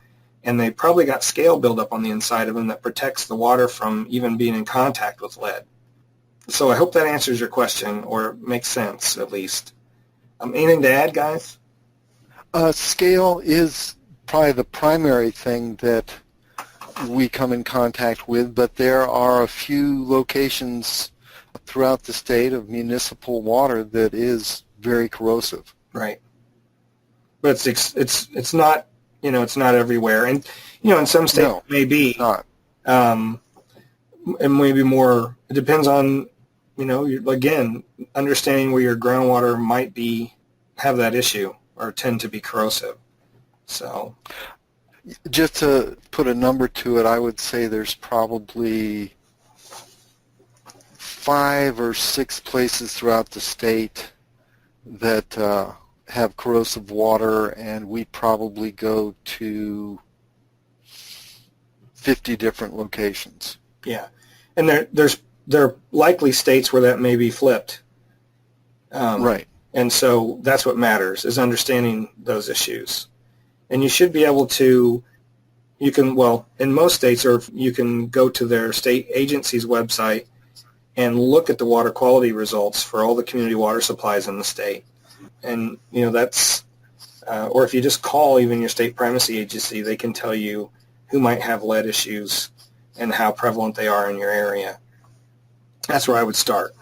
and they probably got scale buildup on the inside of them that protects the water from even being in contact with lead. So I hope that answers your question, or makes sense at least. Anything to add, guys? Scale is probably the primary thing that we come in contact with, but there are a few locations throughout the state of municipal water that is very corrosive. Right. But it's not, it's not everywhere. And, in some states No, it may be. it's not. It may be more, it depends on, again, understanding where your groundwater might have that issue or tend to be corrosive. So, just to put a number to it, I would say there's probably 5 or 6 places throughout the state that have corrosive water, and we probably go to 50 different locations. yeah. And there are likely states where that may be flipped. Right. And so that's what matters, is understanding those issues. And you should be able to, in most states, or you can go to their state agency's website and look at the water quality results for all the community water supplies in the state. And, that's, or if you just call even your state primacy agency, they can tell you who might have lead issues and how prevalent they are in your area. That's where I would start.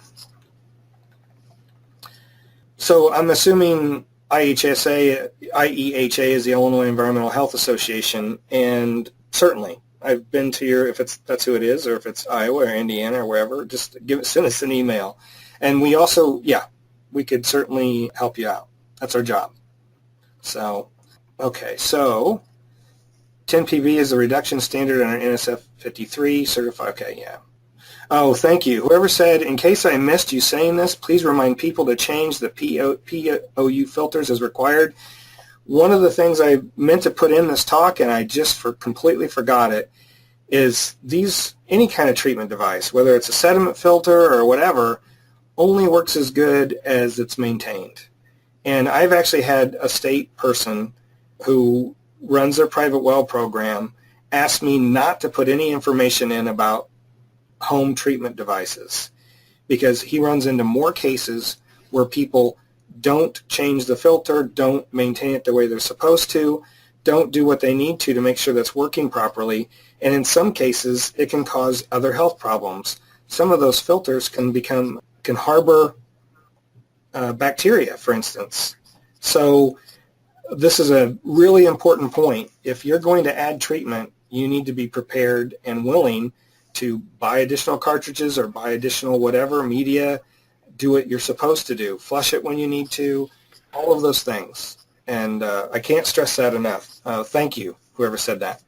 So I'm assuming IEHA is the Illinois Environmental Health Association, and certainly I've been to that's who it is, or if it's Iowa or Indiana or wherever, just send us an email. And we also, we could certainly help you out. That's our job. So, okay, so 10 PV is the reduction standard under NSF 53 certified. Okay, yeah. Oh, thank you. Whoever said, in case I missed you saying this, please remind people to change the POU filters as required. One of the things I meant to put in this talk, and I just completely forgot it, is any kind of treatment device, whether it's a sediment filter or whatever, only works as good as it's maintained. And I've actually had a state person who runs their private well program ask me not to put any information in about home treatment devices, because he runs into more cases where people don't change the filter, don't maintain it the way they're supposed to, don't do what they need to make sure that's working properly, and in some cases it can cause other health problems. Some of those filters can harbor bacteria, for instance. So this is a really important point. If you're going to add treatment, you need to be prepared and willing to buy additional cartridges or buy additional whatever media, do what you're supposed to do, flush it when you need to, all of those things. And I can't stress that enough. Thank you, whoever said that.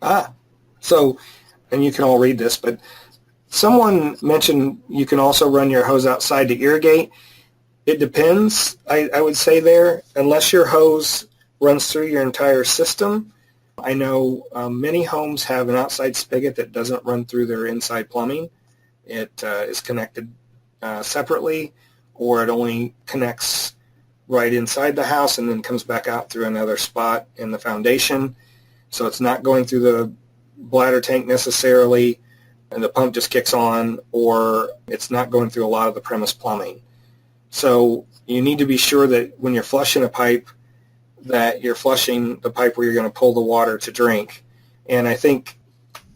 And you can all read this, but someone mentioned you can also run your hose outside to irrigate. It depends, I would say there, unless your hose runs through your entire system. I know many homes have an outside spigot that doesn't run through their inside plumbing. It is connected separately, or it only connects right inside the house and then comes back out through another spot in the foundation. So it's not going through the bladder tank necessarily, and the pump just kicks on, or it's not going through a lot of the premise plumbing. So you need to be sure that when you're flushing a pipe, that you're flushing the pipe where you're going to pull the water to drink. And I think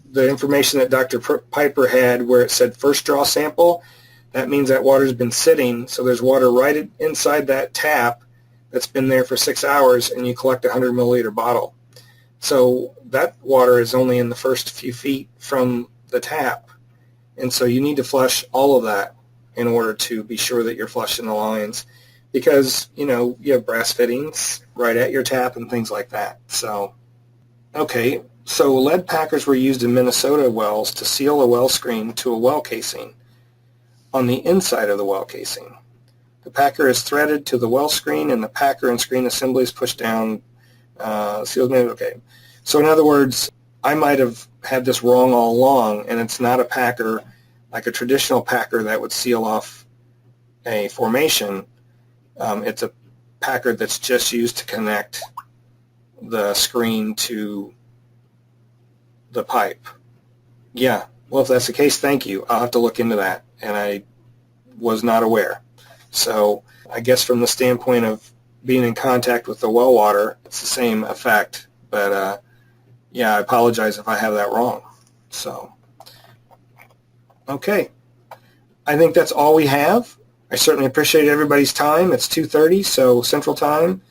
the information that Dr. Piper had where it said first draw sample, that means that water's been sitting, so there's water right inside that tap that's been there for 6 hours, and you collect a 100 milliliter bottle. So that water is only in the first few feet from the tap. And so you need to flush all of that in order to be sure that you're flushing the lines, because, you have brass fittings right at your tap and things like that. So, okay, so lead packers were used in Minnesota wells to seal a well screen to a well casing on the inside of the well casing. The packer is threaded to the well screen, and the packer and screen assembly is pushed down. Seals made. Okay. So in other words, I might have had this wrong all along, and it's not a packer like a traditional packer that would seal off a formation. It's a packer that's just used to connect the screen to the pipe. Yeah, well, if that's the case, thank you. I'll have to look into that, and I was not aware. So I guess from the standpoint of being in contact with the well water, it's the same effect. But, yeah, I apologize if I have that wrong. So, okay. I think that's all we have. I certainly appreciate everybody's time. It's 2:30, so Central Time.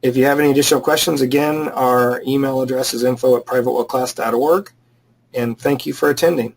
If you have any additional questions, again, our email address is info@privatewellclass.org. And thank you for attending.